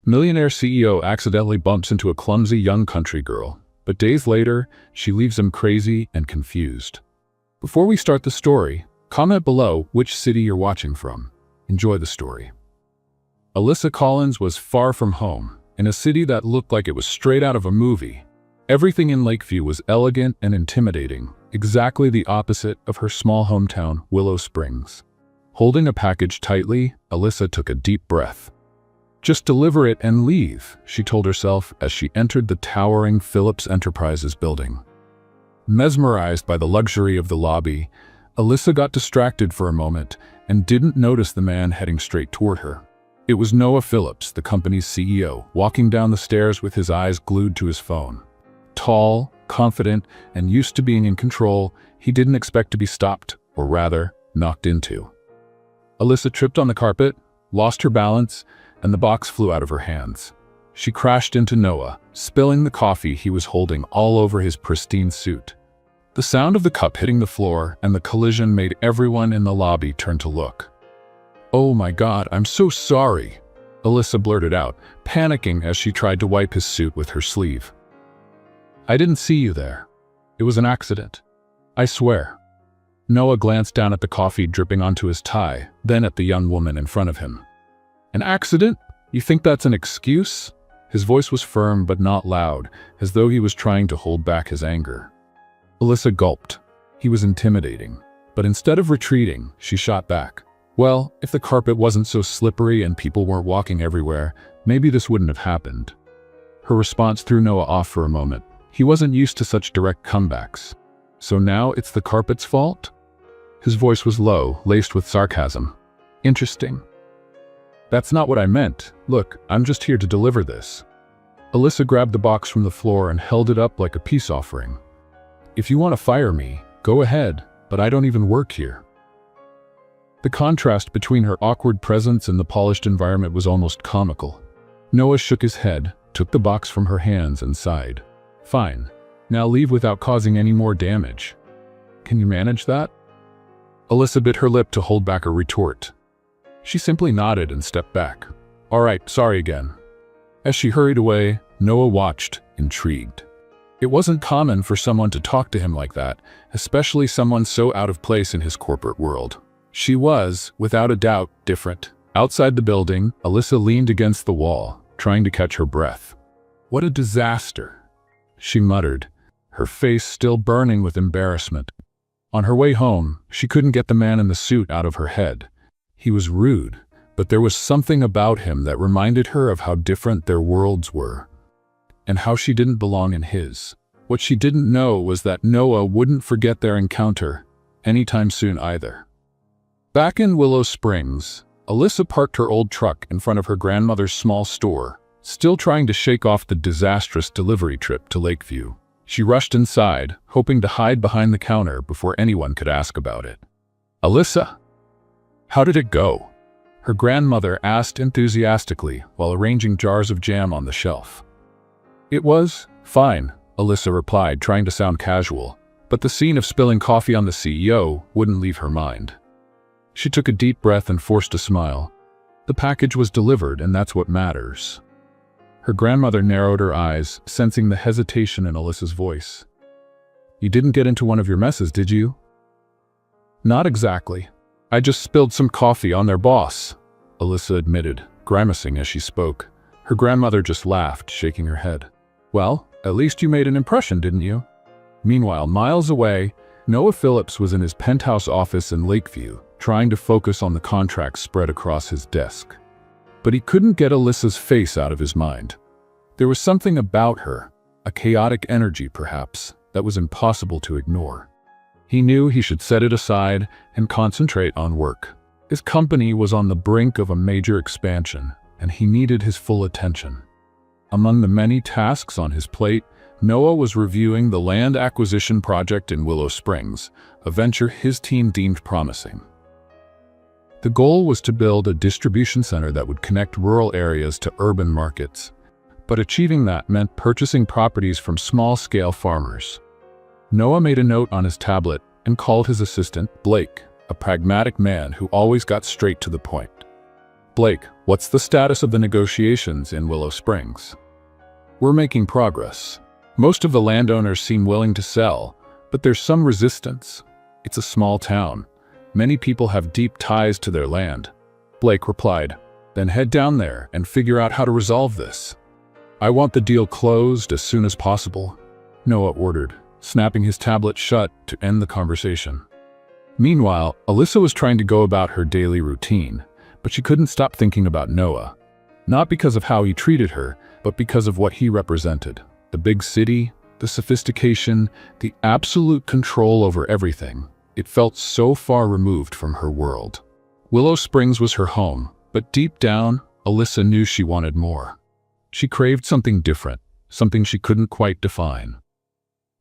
Millionaire CEO accidentally bumps into a clumsy young country girl, but days later, she leaves him crazy and confused. Before we start the story, comment below which city you're watching from. Enjoy the story. Alyssa Collins was far from home, in a city that looked like it was straight out of a movie. Everything in Lakeview was elegant and intimidating, exactly the opposite of her small hometown, Willow Springs. Holding a package tightly, Alyssa took a deep breath. Just deliver it and leave, she told herself as she entered the towering Phillips Enterprises building. Mesmerized by the luxury of the lobby, Alyssa got distracted for a moment and didn't notice the man heading straight toward her. It was Noah Phillips, the company's CEO, walking down the stairs with his eyes glued to his phone. Tall, confident, and used to being in control, he didn't expect to be stopped, or rather, knocked into. Alyssa tripped on the carpet, lost her balance, and the box flew out of her hands. She crashed into Noah, spilling the coffee he was holding all over his pristine suit. The sound of the cup hitting the floor and the collision made everyone in the lobby turn to look. "Oh my God, I'm so sorry," Alyssa blurted out, panicking as she tried to wipe his suit with her sleeve. "I didn't see you there. It was an accident. I swear." Noah glanced down at the coffee dripping onto his tie, then at the young woman in front of him. "An accident? You think that's an excuse?" His voice was firm but not loud, as though he was trying to hold back his anger. Alyssa gulped. He was intimidating. But instead of retreating, she shot back. Well, if the carpet wasn't so slippery and people weren't walking everywhere, maybe this wouldn't have happened. Her response threw Noah off for a moment. He wasn't used to such direct comebacks. "So now it's the carpet's fault?" His voice was low, laced with sarcasm. "Interesting. That's not what I meant. Look, I'm just here to deliver this." Alyssa grabbed the box from the floor and held it up like a peace offering. "If you want to fire me, go ahead, but I don't even work here." The contrast between her awkward presence and the polished environment was almost comical. Noah shook his head, took the box from her hands and sighed. "Fine. Now leave without causing any more damage. Can you manage that?" Alyssa bit her lip to hold back a retort. She simply nodded and stepped back. "All right, sorry again." As she hurried away, Noah watched, intrigued. It wasn't common for someone to talk to him like that, especially someone so out of place in his corporate world. She was, without a doubt, different. Outside the building, Alyssa leaned against the wall, trying to catch her breath. "What a disaster," she muttered, her face still burning with embarrassment. On her way home, she couldn't get the man in the suit out of her head. He was rude, but there was something about him that reminded her of how different their worlds were, and how she didn't belong in his. What she didn't know was that Noah wouldn't forget their encounter anytime soon either. Back in Willow Springs, Alyssa parked her old truck in front of her grandmother's small store, still trying to shake off the disastrous delivery trip to Lakeview. She rushed inside, hoping to hide behind the counter before anyone could ask about it. "Alyssa, how did it go?" her grandmother asked enthusiastically while arranging jars of jam on the shelf. "It was fine," Alyssa replied, trying to sound casual, but the scene of spilling coffee on the CEO wouldn't leave her mind. She took a deep breath and forced a smile. The package was delivered, and that's what matters. Her grandmother narrowed her eyes, sensing the hesitation in Alyssa's voice. "You didn't get into one of your messes, did you?" "Not exactly. I just spilled some coffee on their boss," Alyssa admitted, grimacing as she spoke. Her grandmother just laughed, shaking her head. "Well, at least you made an impression, didn't you?" Meanwhile, miles away, Noah Phillips was in his penthouse office in Lakeview, trying to focus on the contracts spread across his desk. But he couldn't get Alyssa's face out of his mind. There was something about her, a chaotic energy perhaps, that was impossible to ignore. He knew he should set it aside and concentrate on work. His company was on the brink of a major expansion, and he needed his full attention. Among the many tasks on his plate, Noah was reviewing the land acquisition project in Willow Springs, a venture his team deemed promising. The goal was to build a distribution center that would connect rural areas to urban markets, but achieving that meant purchasing properties from small-scale farmers. Noah made a note on his tablet and called his assistant, Blake, a pragmatic man who always got straight to the point. Blake, what's the status of the negotiations in Willow Springs? We're making progress. Most of the landowners seem willing to sell, but there's some resistance. It's a small town. Many people have deep ties to their land. Blake replied, then head down there and figure out how to resolve this. I want the deal closed as soon as possible, Noah ordered, snapping his tablet shut to end the conversation. Meanwhile, Alyssa was trying to go about her daily routine, but she couldn't stop thinking about Noah. Not because of how he treated her, but because of what he represented. The big city, the sophistication, the absolute control over everything. It felt so far removed from her world. Willow Springs was her home, but deep down, Alyssa knew she wanted more. She craved something different, something she couldn't quite define.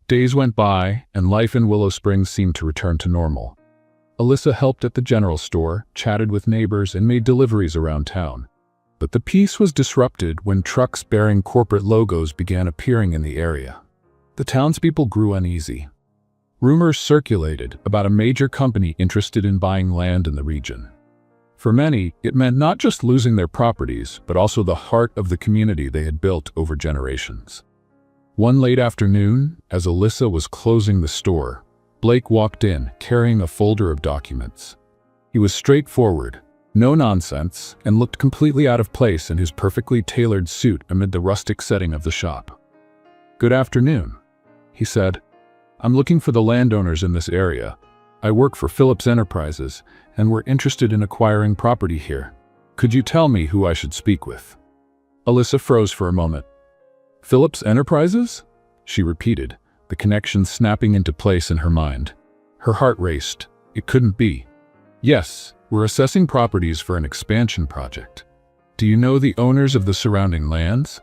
Days went by, and life in Willow Springs seemed to return to normal. Alyssa helped at the general store, chatted with neighbors, and made deliveries around town. But the peace was disrupted when trucks bearing corporate logos began appearing in the area. The townspeople grew uneasy. Rumors circulated about a major company interested in buying land in the region. For many, it meant not just losing their properties, but also the heart of the community they had built over generations. One late afternoon, as Alyssa was closing the store, Blake walked in, carrying a folder of documents. He was straightforward, no nonsense, and looked completely out of place in his perfectly tailored suit amid the rustic setting of the shop. Good afternoon, he said. I'm looking for the landowners in this area. I work for Phillips Enterprises, and we're interested in acquiring property here. Could you tell me who I should speak with? Alyssa froze for a moment. Phillips Enterprises? She repeated, the connection snapping into place in her mind. Her heart raced. It couldn't be. Yes, we're assessing properties for an expansion project. Do you know the owners of the surrounding lands?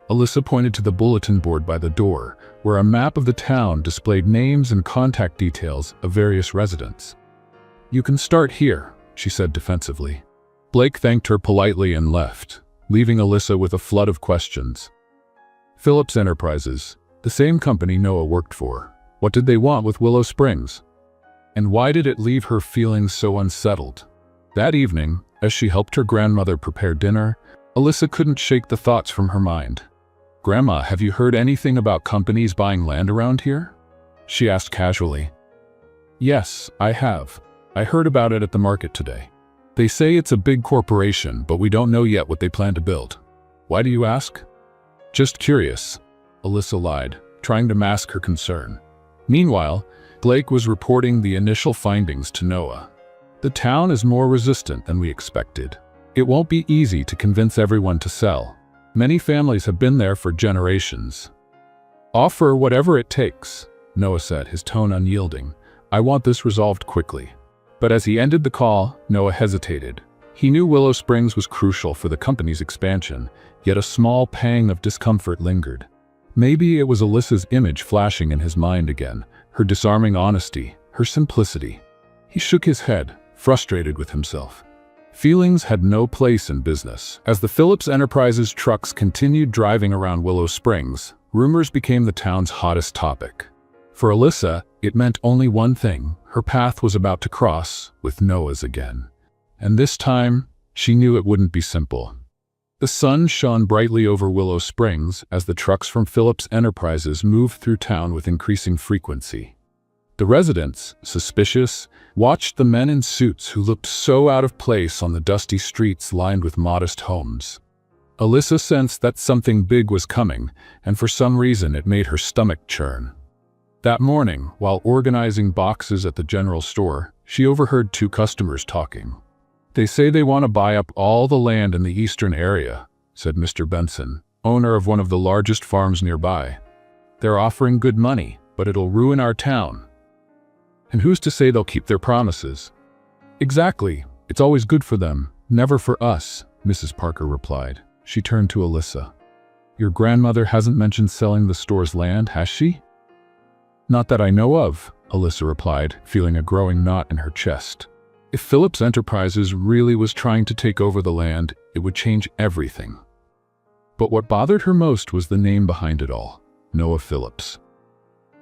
Alyssa pointed to the bulletin board by the door, where a map of the town displayed names and contact details of various residents. You can start here, she said defensively. Blake thanked her politely and left, leaving Alyssa with a flood of questions. Phillips Enterprises, the same company Noah worked for. What did they want with Willow Springs? And why did it leave her feeling so unsettled? That evening, as she helped her grandmother prepare dinner, Alyssa couldn't shake the thoughts from her mind. Grandma, have you heard anything about companies buying land around here? She asked casually. Yes, I have. I heard about it at the market today. They say it's a big corporation, but we don't know yet what they plan to build. Why do you ask? Just curious, Alyssa lied, trying to mask her concern. Meanwhile, Blake was reporting the initial findings to Noah. The town is more resistant than we expected. It won't be easy to convince everyone to sell. Many families have been there for generations. Offer whatever it takes, Noah said, his tone unyielding. I want this resolved quickly. But as he ended the call, Noah hesitated. He knew Willow Springs was crucial for the company's expansion, yet a small pang of discomfort lingered. Maybe it was Alyssa's image flashing in his mind again, her disarming honesty, her simplicity. He shook his head, frustrated with himself. Feelings had no place in business. As the Phillips Enterprises trucks continued driving around Willow Springs, rumors became the town's hottest topic. For Alyssa, it meant only one thing. Her path was about to cross with Noah's again. And this time, she knew it wouldn't be simple. The sun shone brightly over Willow Springs as the trucks from Phillips Enterprises moved through town with increasing frequency. The residents, suspicious, watched the men in suits who looked so out of place on the dusty streets lined with modest homes. Alyssa sensed that something big was coming, and for some reason it made her stomach churn. That morning, while organizing boxes at the general store, she overheard two customers talking. They say they want to buy up all the land in the eastern area, said Mr. Benson, owner of one of the largest farms nearby. They're offering good money, but it'll ruin our town. And who's to say they'll keep their promises? Exactly. It's always good for them, never for us, Mrs. Parker replied. She turned to Alyssa. Your grandmother hasn't mentioned selling the store's land, has she? Not that I know of, Alyssa replied, feeling a growing knot in her chest. If Phillips Enterprises really was trying to take over the land, it would change everything. But what bothered her most was the name behind it all, Noah Phillips.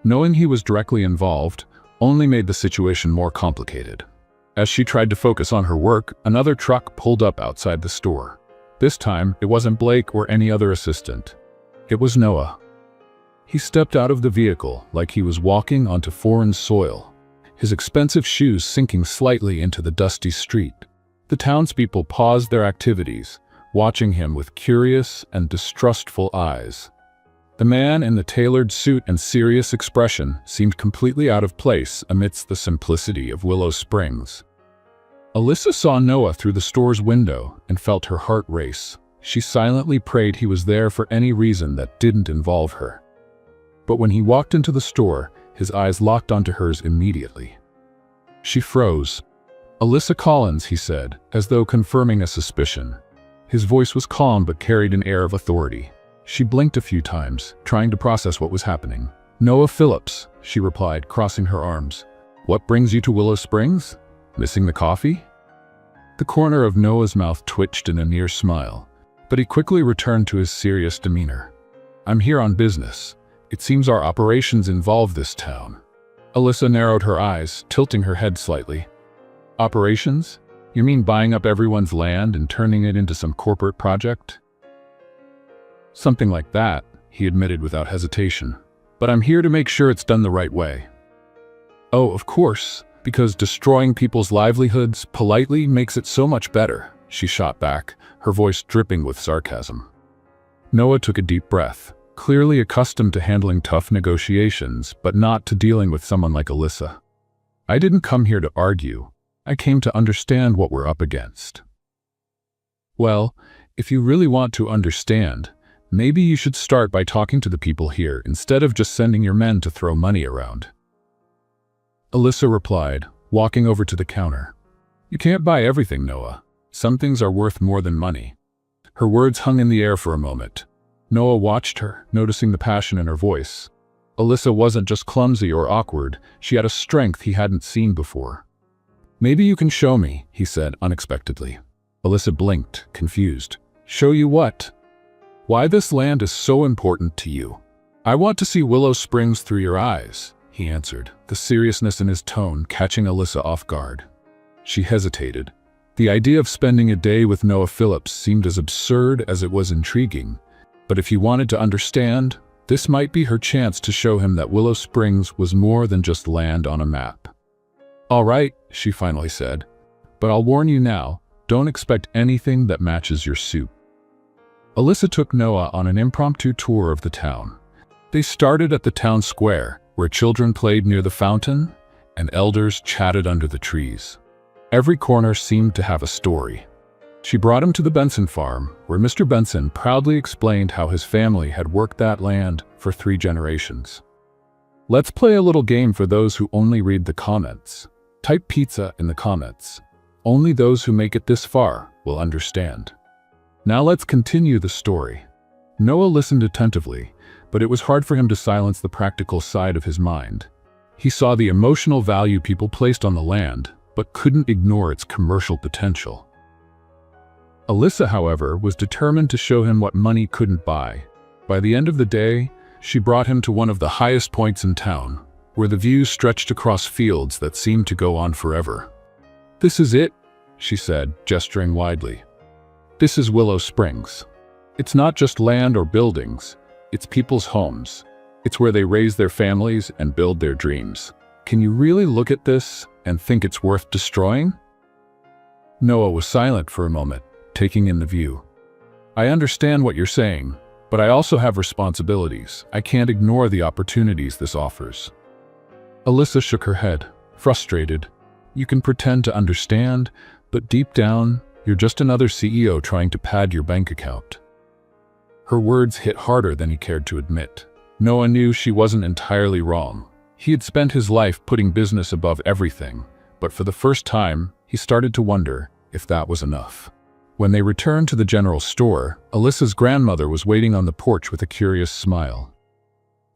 Knowing he was directly involved only made the situation more complicated. As she tried to focus on her work, another truck pulled up outside the store. This time, it wasn't Blake or any other assistant. It was Noah. He stepped out of the vehicle like he was walking onto foreign soil, his expensive shoes sinking slightly into the dusty street. The townspeople paused their activities, watching him with curious and distrustful eyes. The man in the tailored suit and serious expression seemed completely out of place amidst the simplicity of Willow Springs. Alyssa saw Noah through the store's window and felt her heart race. She silently prayed he was there for any reason that didn't involve her. But when he walked into the store, his eyes locked onto hers immediately. She froze. "Alyssa Collins," he said, as though confirming a suspicion. His voice was calm but carried an air of authority. She blinked a few times, trying to process what was happening. "Noah Phillips," she replied, crossing her arms. "What brings you to Willow Springs? Missing the coffee?" The corner of Noah's mouth twitched in a near smile, but he quickly returned to his serious demeanor. "I'm here on business. It seems our operations involve this town." Alyssa narrowed her eyes, tilting her head slightly. "Operations? You mean buying up everyone's land and turning it into some corporate project?" "Something like that," he admitted without hesitation. "But I'm here to make sure it's done the right way." "Oh, of course, because destroying people's livelihoods politely makes it so much better," she shot back, her voice dripping with sarcasm. Noah took a deep breath, clearly accustomed to handling tough negotiations, but not to dealing with someone like Alyssa. "I didn't come here to argue. I came to understand what we're up against." "Well, if you really want to understand, maybe you should start by talking to the people here instead of just sending your men to throw money around." Alyssa replied, walking over to the counter. "You can't buy everything, Noah. Some things are worth more than money." Her words hung in the air for a moment. Noah watched her, noticing the passion in her voice. Alyssa wasn't just clumsy or awkward, she had a strength he hadn't seen before. "Maybe you can show me," he said unexpectedly. Alyssa blinked, confused. "Show you what?" "Why this land is so important to you." "I want to see Willow Springs through your eyes," he answered, the seriousness in his tone catching Alyssa off guard. She hesitated. The idea of spending a day with Noah Phillips seemed as absurd as it was intriguing, but if he wanted to understand, this might be her chance to show him that Willow Springs was more than just land on a map. "All right," she finally said, "but I'll warn you now, don't expect anything that matches your suit." Alyssa took Noah on an impromptu tour of the town. They started at the town square, where children played near the fountain and elders chatted under the trees. Every corner seemed to have a story. She brought him to the Benson farm, where Mr. Benson proudly explained how his family had worked that land for 3 generations. "Let's play a little game for those who only read the comments. Type pizza in the comments. Only those who make it this far will understand." Now let's continue the story. Noah listened attentively, but it was hard for him to silence the practical side of his mind. He saw the emotional value people placed on the land, but couldn't ignore its commercial potential. Alyssa, however, was determined to show him what money couldn't buy. By the end of the day, she brought him to one of the highest points in town, where the view stretched across fields that seemed to go on forever. "This is it," she said, gesturing widely. "This is Willow Springs. It's not just land or buildings, it's people's homes. It's where they raise their families and build their dreams. Can you really look at this and think it's worth destroying?" Noah was silent for a moment, taking in the view. "I understand what you're saying, but I also have responsibilities. I can't ignore the opportunities this offers." Alyssa shook her head, frustrated. "You can pretend to understand, but deep down, you're just another CEO trying to pad your bank account." Her words hit harder than he cared to admit. Noah knew she wasn't entirely wrong. He had spent his life putting business above everything, but for the first time, he started to wonder if that was enough. When they returned to the general store, Alyssa's grandmother was waiting on the porch with a curious smile.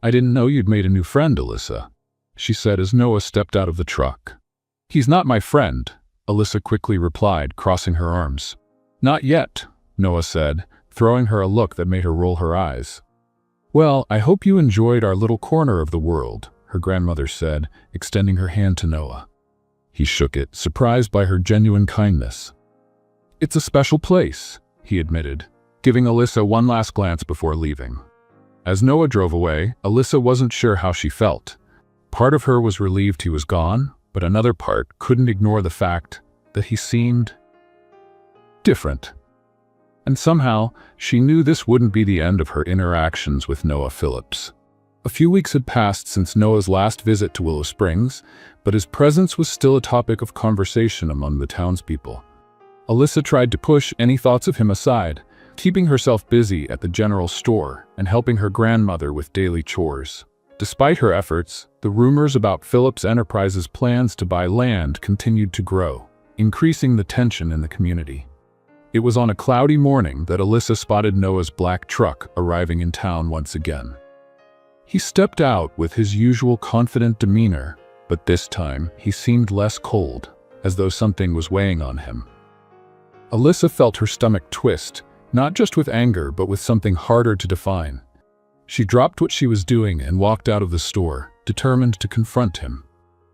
"I didn't know you'd made a new friend, Alyssa," she said as Noah stepped out of the truck. "He's not my friend," Alyssa quickly replied, crossing her arms. "Not yet," Noah said, throwing her a look that made her roll her eyes. "Well, I hope you enjoyed our little corner of the world," her grandmother said, extending her hand to Noah. He shook it, surprised by her genuine kindness. "It's a special place," he admitted, giving Alyssa one last glance before leaving. As Noah drove away, Alyssa wasn't sure how she felt. Part of her was relieved he was gone, but another part couldn't ignore the fact that he seemed different. And somehow, she knew this wouldn't be the end of her interactions with Noah Phillips. A few weeks had passed since Noah's last visit to Willow Springs, but his presence was still a topic of conversation among the townspeople. Alyssa tried to push any thoughts of him aside, keeping herself busy at the general store and helping her grandmother with daily chores. Despite her efforts, the rumors about Phillips Enterprises' plans to buy land continued to grow, increasing the tension in the community. It was on a cloudy morning that Alyssa spotted Noah's black truck arriving in town once again. He stepped out with his usual confident demeanor, but this time he seemed less cold, as though something was weighing on him. Alyssa felt her stomach twist, not just with anger but with something harder to define. She dropped what she was doing and walked out of the store, determined to confront him.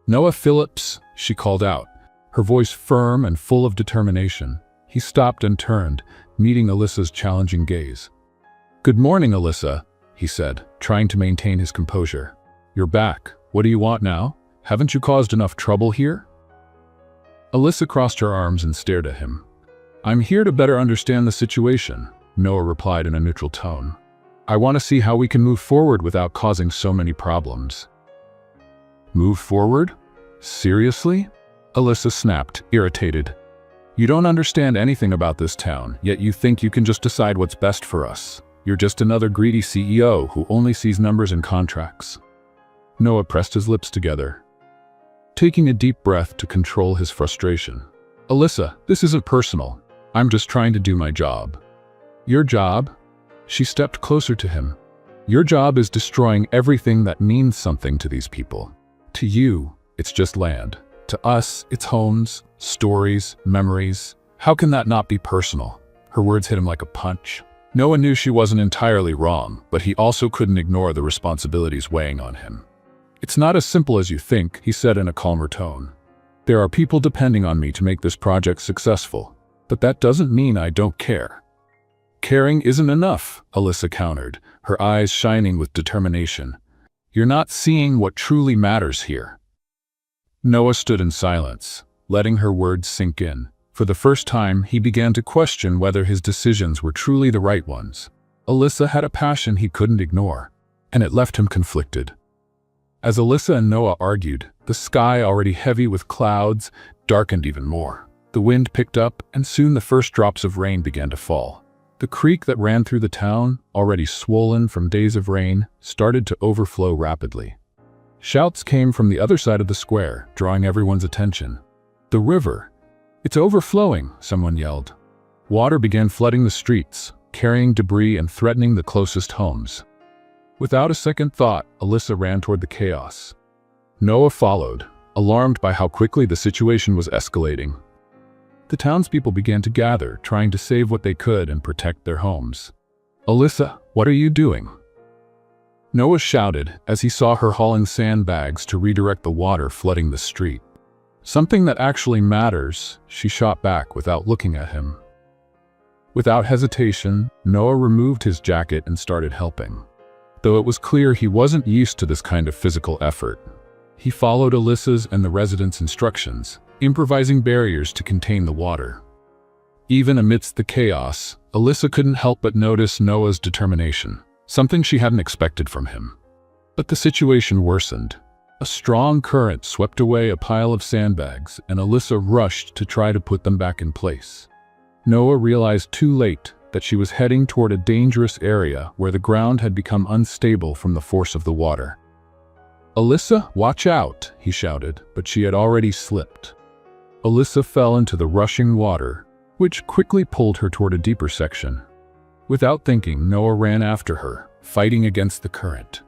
"Noah Phillips," she called out, her voice firm and full of determination. He stopped and turned, meeting Alyssa's challenging gaze. "Good morning, Alyssa," he said, trying to maintain his composure. "You're back. What do you want now? Haven't you caused enough trouble here?" Alyssa crossed her arms and stared at him. "I'm here to better understand the situation," Noah replied in a neutral tone. "I want to see how we can move forward without causing so many problems." "Move forward? Seriously?" Alyssa snapped, irritated. "You don't understand anything about this town, yet you think you can just decide what's best for us. You're just another greedy CEO who only sees numbers and contracts." Noah pressed his lips together, taking a deep breath to control his frustration. "Alyssa, this isn't personal. I'm just trying to do my job." "Your job?" She stepped closer to him. "Your job is destroying everything that means something to these people. To you, it's just land. To us, it's homes, stories, memories. How can that not be personal?" Her words hit him like a punch. Noah knew she wasn't entirely wrong, but he also couldn't ignore the responsibilities weighing on him. "It's not as simple as you think," he said in a calmer tone. "There are people depending on me to make this project successful, but that doesn't mean I don't care." "Caring isn't enough," Alyssa countered, her eyes shining with determination. "You're not seeing what truly matters here." Noah stood in silence, letting her words sink in. For the first time, he began to question whether his decisions were truly the right ones. Alyssa had a passion he couldn't ignore, and it left him conflicted. As Alyssa and Noah argued, the sky, already heavy with clouds, darkened even more. The wind picked up, and soon the first drops of rain began to fall. The creek that ran through the town, already swollen from days of rain, started to overflow rapidly. Shouts came from the other side of the square, drawing everyone's attention. "The river! It's overflowing!" someone yelled. Water began flooding the streets, carrying debris and threatening the closest homes. Without a second thought, Alyssa ran toward the chaos. Noah followed, alarmed by how quickly the situation was escalating. The townspeople began to gather, trying to save what they could and protect their homes. "Alyssa, what are you doing?" Noah shouted as he saw her hauling sandbags to redirect the water flooding the street. "Something that actually matters," she shot back without looking at him. Without hesitation, Noah removed his jacket and started helping. Though it was clear he wasn't used to this kind of physical effort, he followed Alyssa's and the residents' instructions, improvising barriers to contain the water. Even amidst the chaos, Alyssa couldn't help but notice Noah's determination, something she hadn't expected from him. But the situation worsened. A strong current swept away a pile of sandbags, and Alyssa rushed to try to put them back in place. Noah realized too late that she was heading toward a dangerous area where the ground had become unstable from the force of the water. "Alyssa, watch out!" he shouted, but she had already slipped. Alyssa fell into the rushing water, which quickly pulled her toward a deeper section. Without thinking, Noah ran after her, fighting against the current.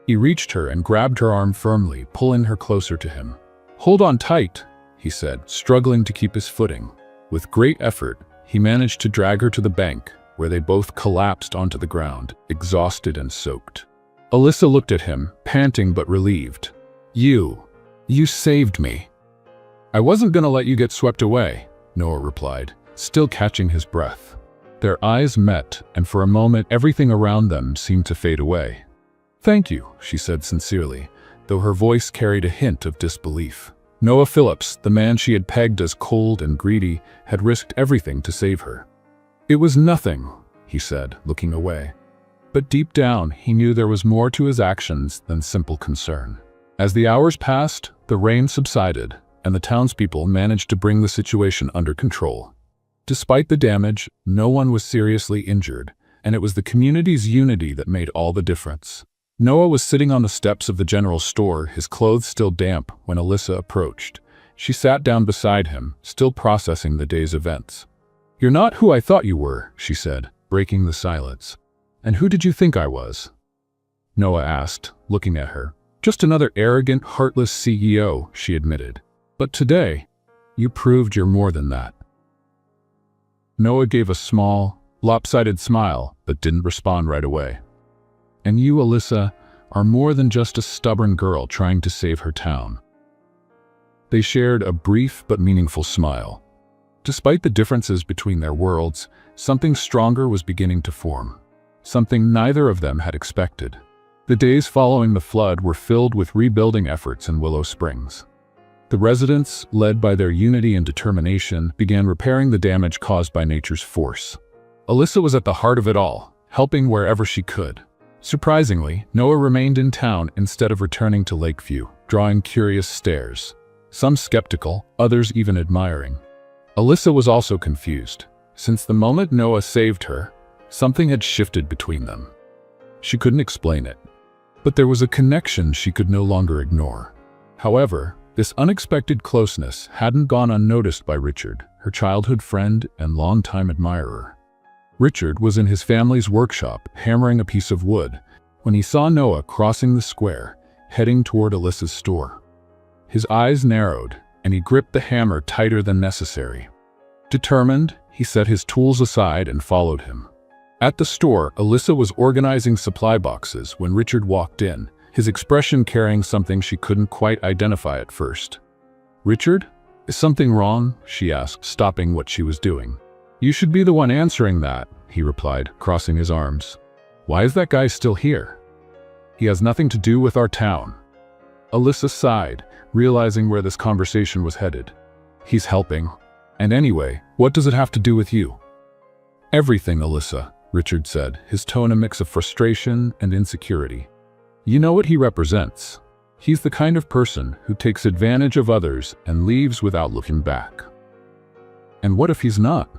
He reached her and grabbed her arm firmly, pulling her closer to him. "Hold on tight," he said, struggling to keep his footing. With great effort, he managed to drag her to the bank, where they both collapsed onto the ground, exhausted and soaked. Alyssa looked at him, panting but relieved. You saved me." I wasn't gonna let you get swept away, Noah replied, still catching his breath. Their eyes met, and for a moment everything around them seemed to fade away. Thank you, she said sincerely, though her voice carried a hint of disbelief. Noah Phillips, the man she had pegged as cold and greedy, had risked everything to save her. It was nothing, he said, looking away. But deep down, he knew there was more to his actions than simple concern. As the hours passed, the rain subsided, and the townspeople managed to bring the situation under control. Despite the damage, no one was seriously injured, and it was the community's unity that made all the difference. Noah was sitting on the steps of the general store, his clothes still damp, when Alyssa approached. She sat down beside him, still processing the day's events. "You're not who I thought you were," she said, breaking the silence. "And who did you think I was?" Noah asked, looking at her. "Just another arrogant, heartless CEO," she admitted. "But today, you proved you're more than that." Noah gave a small, lopsided smile, but didn't respond right away. "And you, Alyssa, are more than just a stubborn girl trying to save her town." They shared a brief but meaningful smile. Despite the differences between their worlds, something stronger was beginning to form. Something neither of them had expected. The days following the flood were filled with rebuilding efforts in Willow Springs. The residents, led by their unity and determination, began repairing the damage caused by nature's force. Alyssa was at the heart of it all, helping wherever she could. Surprisingly, Noah remained in town instead of returning to Lakeview, drawing curious stares. Some skeptical, others even admiring. Alyssa was also confused. Since the moment Noah saved her, something had shifted between them. She couldn't explain it, but there was a connection she could no longer ignore. However, this unexpected closeness hadn't gone unnoticed by Richard, her childhood friend and longtime admirer. Richard was in his family's workshop, hammering a piece of wood, when he saw Noah crossing the square, heading toward Alyssa's store. His eyes narrowed, and he gripped the hammer tighter than necessary. Determined, he set his tools aside and followed him. At the store, Alyssa was organizing supply boxes when Richard walked in, his expression carrying something she couldn't quite identify at first. "Richard, is something wrong?" she asked, stopping what she was doing. "You should be the one answering that," he replied, crossing his arms. "Why is that guy still here?" "He has nothing to do with our town." Alyssa sighed, realizing where this conversation was headed. "He's helping. And anyway, what does it have to do with you?" "Everything, Alyssa," Richard said, his tone a mix of frustration and insecurity. "You know what he represents. He's the kind of person who takes advantage of others and leaves without looking back." "And what if he's not?"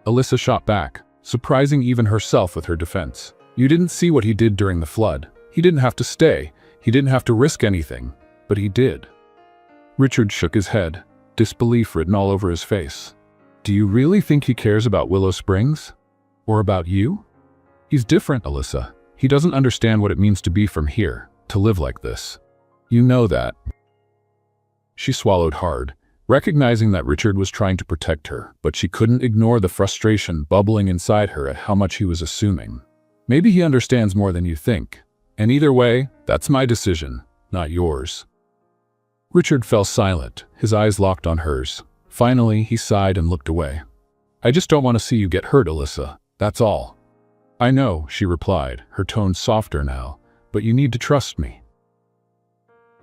Alyssa shot back, surprising even herself with her defense. "You didn't see what he did during the flood. He didn't have to stay. He didn't have to risk anything. But he did." Richard shook his head, disbelief written all over his face. "Do you really think he cares about Willow Springs? Or about you?" "He's different, Alyssa. He doesn't understand what it means to be from here, to live like this. You know that." She swallowed hard, recognizing that Richard was trying to protect her, but she couldn't ignore the frustration bubbling inside her at how much he was assuming. "Maybe he understands more than you think. And either way, that's my decision, not yours." Richard fell silent, his eyes locked on hers. Finally, he sighed and looked away. "I just don't want to see you get hurt, Alyssa. That's all." "I know," she replied, her tone softer now, "but you need to trust me."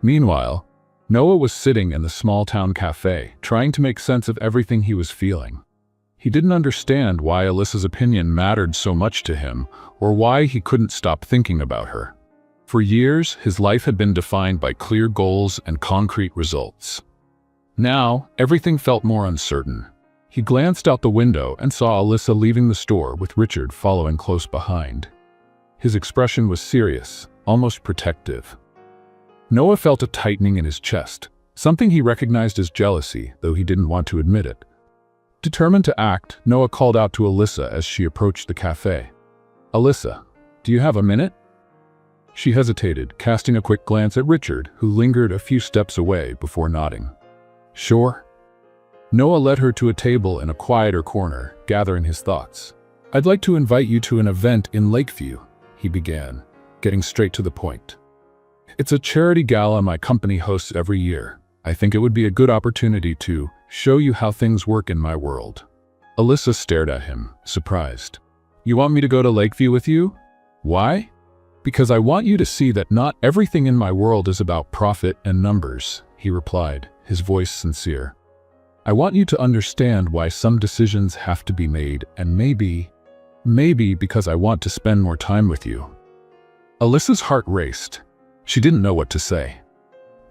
Meanwhile, Noah was sitting in the small-town cafe, trying to make sense of everything he was feeling. He didn't understand why Alyssa's opinion mattered so much to him, or why he couldn't stop thinking about her. For years, his life had been defined by clear goals and concrete results. Now, everything felt more uncertain. He glanced out the window and saw Alyssa leaving the store with Richard following close behind. His expression was serious, almost protective. Noah felt a tightening in his chest, something he recognized as jealousy, though he didn't want to admit it. Determined to act, Noah called out to Alyssa as she approached the cafe. "Alyssa, do you have a minute?" She hesitated, casting a quick glance at Richard, who lingered a few steps away before nodding. "Sure." Noah led her to a table in a quieter corner, gathering his thoughts. "I'd like to invite you to an event in Lakeview," he began, getting straight to the point. "It's a charity gala my company hosts every year. I think it would be a good opportunity to show you how things work in my world." Alyssa stared at him, surprised. "You want me to go to Lakeview with you? Why?" "Because I want you to see that not everything in my world is about profit and numbers," he replied, his voice sincere. "I want you to understand why some decisions have to be made, and maybe because I want to spend more time with you." Alyssa's heart raced. She didn't know what to say.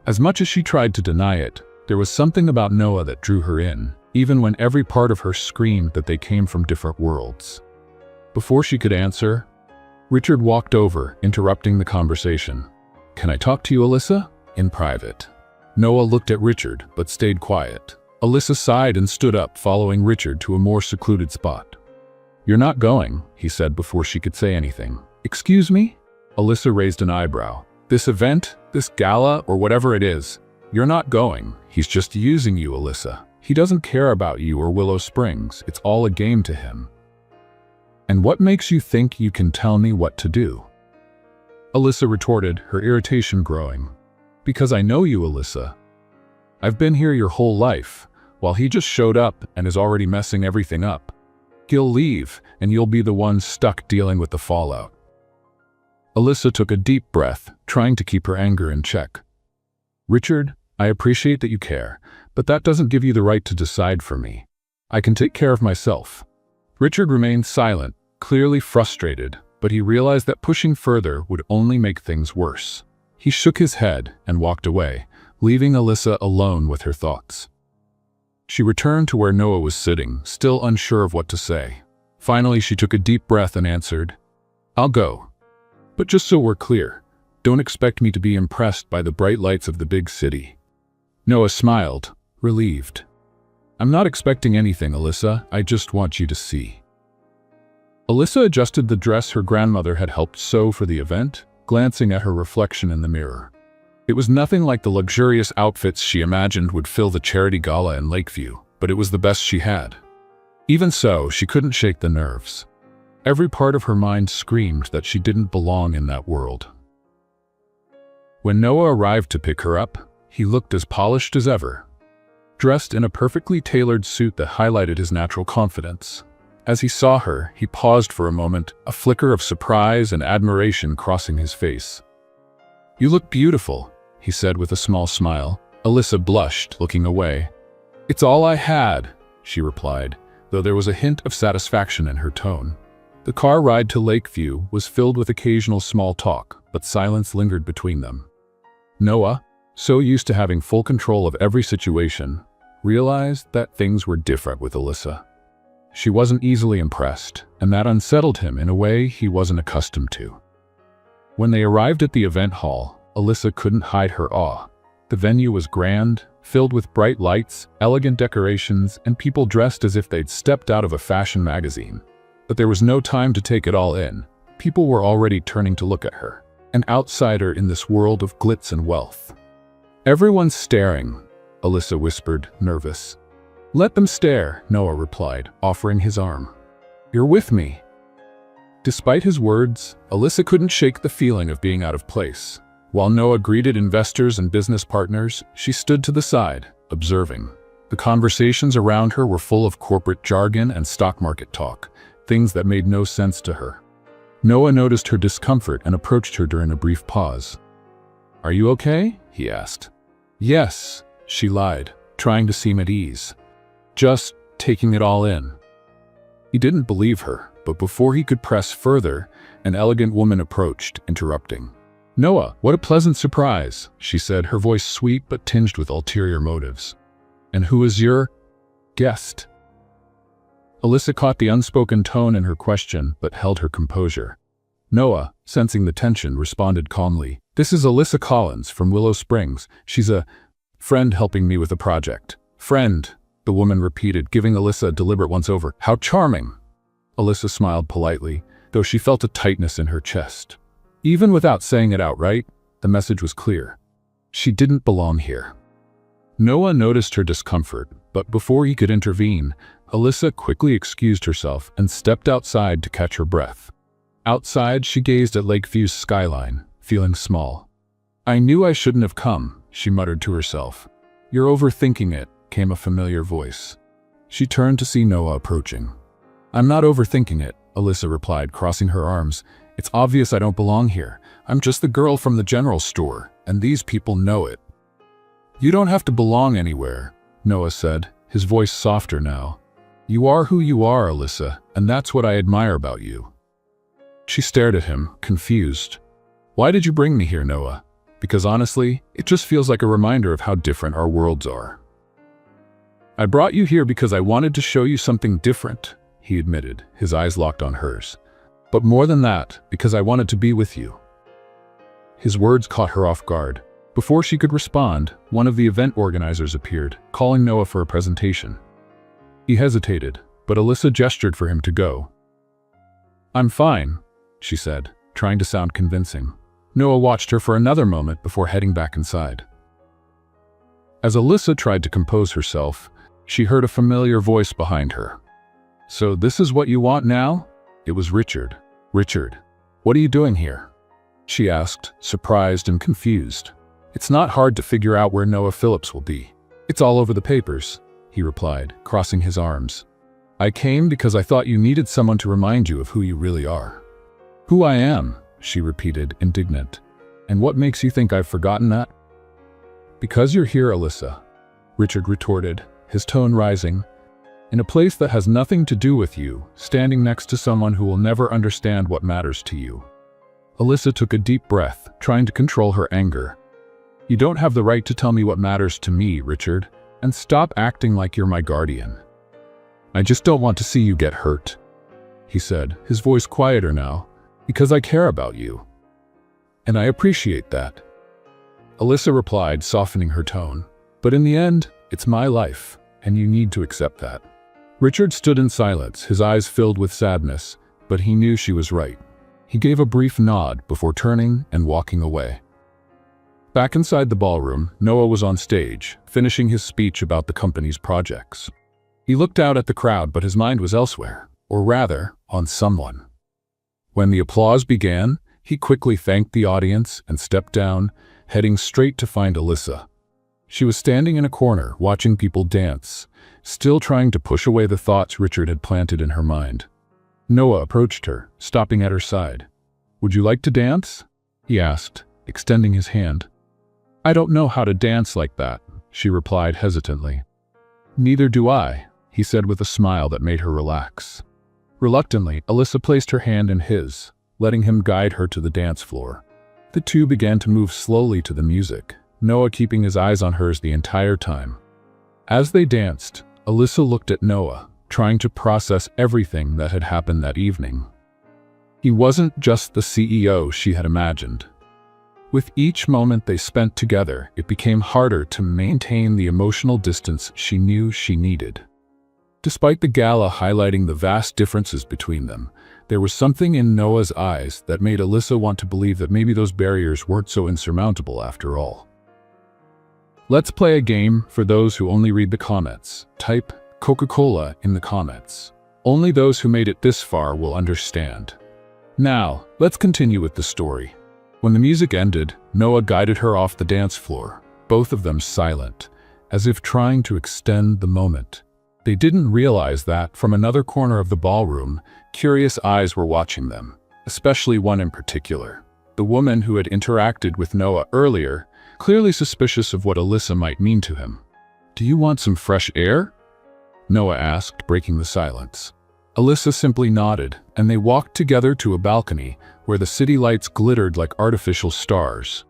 As much as she tried to deny it, there was something about Noah that drew her in, even when every part of her screamed that they came from different worlds. Before she could answer, Richard walked over, interrupting the conversation. "Can I talk to you, Alyssa? In private." Noah looked at Richard, but stayed quiet. Alyssa sighed and stood up, following Richard to a more secluded spot. "You're not going," he said before she could say anything. "Excuse me?" Alyssa raised an eyebrow. "This event, this gala, or whatever it is, you're not going. He's just using you, Alyssa. He doesn't care about you or Willow Springs. It's all a game to him." "And what makes you think you can tell me what to do?" Alyssa retorted, her irritation growing. "Because I know you, Alyssa. I've been here your whole life, while he just showed up and is already messing everything up. He'll leave, and you'll be the one stuck dealing with the fallout." Alyssa took a deep breath, trying to keep her anger in check. "Richard, I appreciate that you care, but that doesn't give you the right to decide for me. I can take care of myself." Richard remained silent, clearly frustrated, but he realized that pushing further would only make things worse. He shook his head and walked away, leaving Alyssa alone with her thoughts. She returned to where Noah was sitting, still unsure of what to say. Finally, she took a deep breath and answered, "I'll go. But just so we're clear, don't expect me to be impressed by the bright lights of the big city." Noah smiled, relieved. "I'm not expecting anything, Alyssa. I just want you to see." Alyssa adjusted the dress her grandmother had helped sew for the event, glancing at her reflection in the mirror. It was nothing like the luxurious outfits she imagined would fill the charity gala in Lakeview, but it was the best she had. Even so, she couldn't shake the nerves. Every part of her mind screamed that she didn't belong in that world. When Noah arrived to pick her up, he looked as polished as ever, dressed in a perfectly tailored suit that highlighted his natural confidence. As he saw her, he paused for a moment, a flicker of surprise and admiration crossing his face. "You look beautiful," he said with a small smile. Alyssa blushed, looking away. "It's all I had," she replied, though there was a hint of satisfaction in her tone. The car ride to Lakeview was filled with occasional small talk, but silence lingered between them. Noah, so used to having full control of every situation, realized that things were different with Alyssa. She wasn't easily impressed, and that unsettled him in a way he wasn't accustomed to. When they arrived at the event hall, Alyssa couldn't hide her awe. The venue was grand, filled with bright lights, elegant decorations, and people dressed as if they'd stepped out of a fashion magazine. But there was no time to take it all in. People were already turning to look at her, an outsider in this world of glitz and wealth. "Everyone's staring," Alyssa whispered, nervous. "Let them stare," Noah replied, offering his arm. "You're with me." Despite his words, Alyssa couldn't shake the feeling of being out of place. While Noah greeted investors and business partners, she stood to the side, observing. The conversations around her were full of corporate jargon and stock market talk, things that made no sense to her. Noah noticed her discomfort and approached her during a brief pause. "Are you okay?" he asked. "Yes," she lied, trying to seem at ease. "Just taking it all in." He didn't believe her, but before he could press further, an elegant woman approached, interrupting. "Noah, what a pleasant surprise," she said, her voice sweet but tinged with ulterior motives. "And who is your guest?" Alyssa caught the unspoken tone in her question, but held her composure. Noah, sensing the tension, responded calmly. "This is Alyssa Collins from Willow Springs. She's a friend helping me with a project." "Friend," the woman repeated, giving Alyssa a deliberate once-over. "How charming." Alyssa smiled politely, though she felt a tightness in her chest. Even without saying it outright, the message was clear. She didn't belong here. Noah noticed her discomfort, but before he could intervene, Alyssa quickly excused herself and stepped outside to catch her breath. Outside, she gazed at Lakeview's skyline, feeling small. "I knew I shouldn't have come," she muttered to herself. "You're overthinking it," came a familiar voice. She turned to see Noah approaching. "I'm not overthinking it," Alyssa replied, crossing her arms. "It's obvious I don't belong here. I'm just the girl from the general store, and these people know it." "You don't have to belong anywhere," Noah said, his voice softer now. "You are who you are, Alyssa, and that's what I admire about you." She stared at him, confused. "Why did you bring me here, Noah?" "Because honestly, it just feels like a reminder of how different our worlds are." "I brought you here because I wanted to show you something different," he admitted, his eyes locked on hers. "But more than that, because I wanted to be with you." His words caught her off guard. Before she could respond, one of the event organizers appeared, calling Noah for a presentation. He hesitated, but Alyssa gestured for him to go. "I'm fine," she said, trying to sound convincing. Noah watched her for another moment before heading back inside. As Alyssa tried to compose herself, she heard a familiar voice behind her. "So this is what you want now?" It was Richard. "Richard, what are you doing here?" she asked, surprised and confused. "It's not hard to figure out where Noah Phillips will be. It's all over the papers," he replied, crossing his arms. "I came because I thought you needed someone to remind you of who you really are." "Who I am," she repeated, indignant. "And what makes you think I've forgotten that?" "Because you're here, Alyssa," Richard retorted, his tone rising. "In a place that has nothing to do with you, standing next to someone who will never understand what matters to you." Alyssa took a deep breath, trying to control her anger. "You don't have the right to tell me what matters to me, Richard, and stop acting like you're my guardian." "I just don't want to see you get hurt," he said, his voice quieter now, "because I care about you. And I appreciate that." Alyssa replied, softening her tone. "But in the end, it's my life, and you need to accept that." Richard stood in silence, his eyes filled with sadness, but he knew she was right. He gave a brief nod before turning and walking away. Back inside the ballroom, Noah was on stage, finishing his speech about the company's projects. He looked out at the crowd, but his mind was elsewhere, or rather, on someone. When the applause began, he quickly thanked the audience and stepped down, heading straight to find Alyssa. She was standing in a corner, watching people dance, still trying to push away the thoughts Richard had planted in her mind. Noah approached her, stopping at her side. "Would you like to dance?" he asked, extending his hand. "I don't know how to dance like that," she replied hesitantly. "Neither do I," he said with a smile that made her relax. Reluctantly, Alyssa placed her hand in his, letting him guide her to the dance floor. The two began to move slowly to the music, Noah keeping his eyes on hers the entire time. As they danced, Alyssa looked at Noah, trying to process everything that had happened that evening. He wasn't just the CEO she had imagined. With each moment they spent together, it became harder to maintain the emotional distance she knew she needed. Despite the gala highlighting the vast differences between them, there was something in Noah's eyes that made Alyssa want to believe that maybe those barriers weren't so insurmountable after all. Let's play a game for those who only read the comments. Type Coca-Cola in the comments. Only those who made it this far will understand. Now, let's continue with the story. When the music ended, Noah guided her off the dance floor, both of them silent, as if trying to extend the moment. They didn't realize that, from another corner of the ballroom, curious eyes were watching them, especially one in particular. The woman who had interacted with Noah earlier, clearly suspicious of what Alyssa might mean to him. "Do you want some fresh air?" Noah asked, breaking the silence. Alyssa simply nodded, and they walked together to a balcony where the city lights glittered like artificial stars.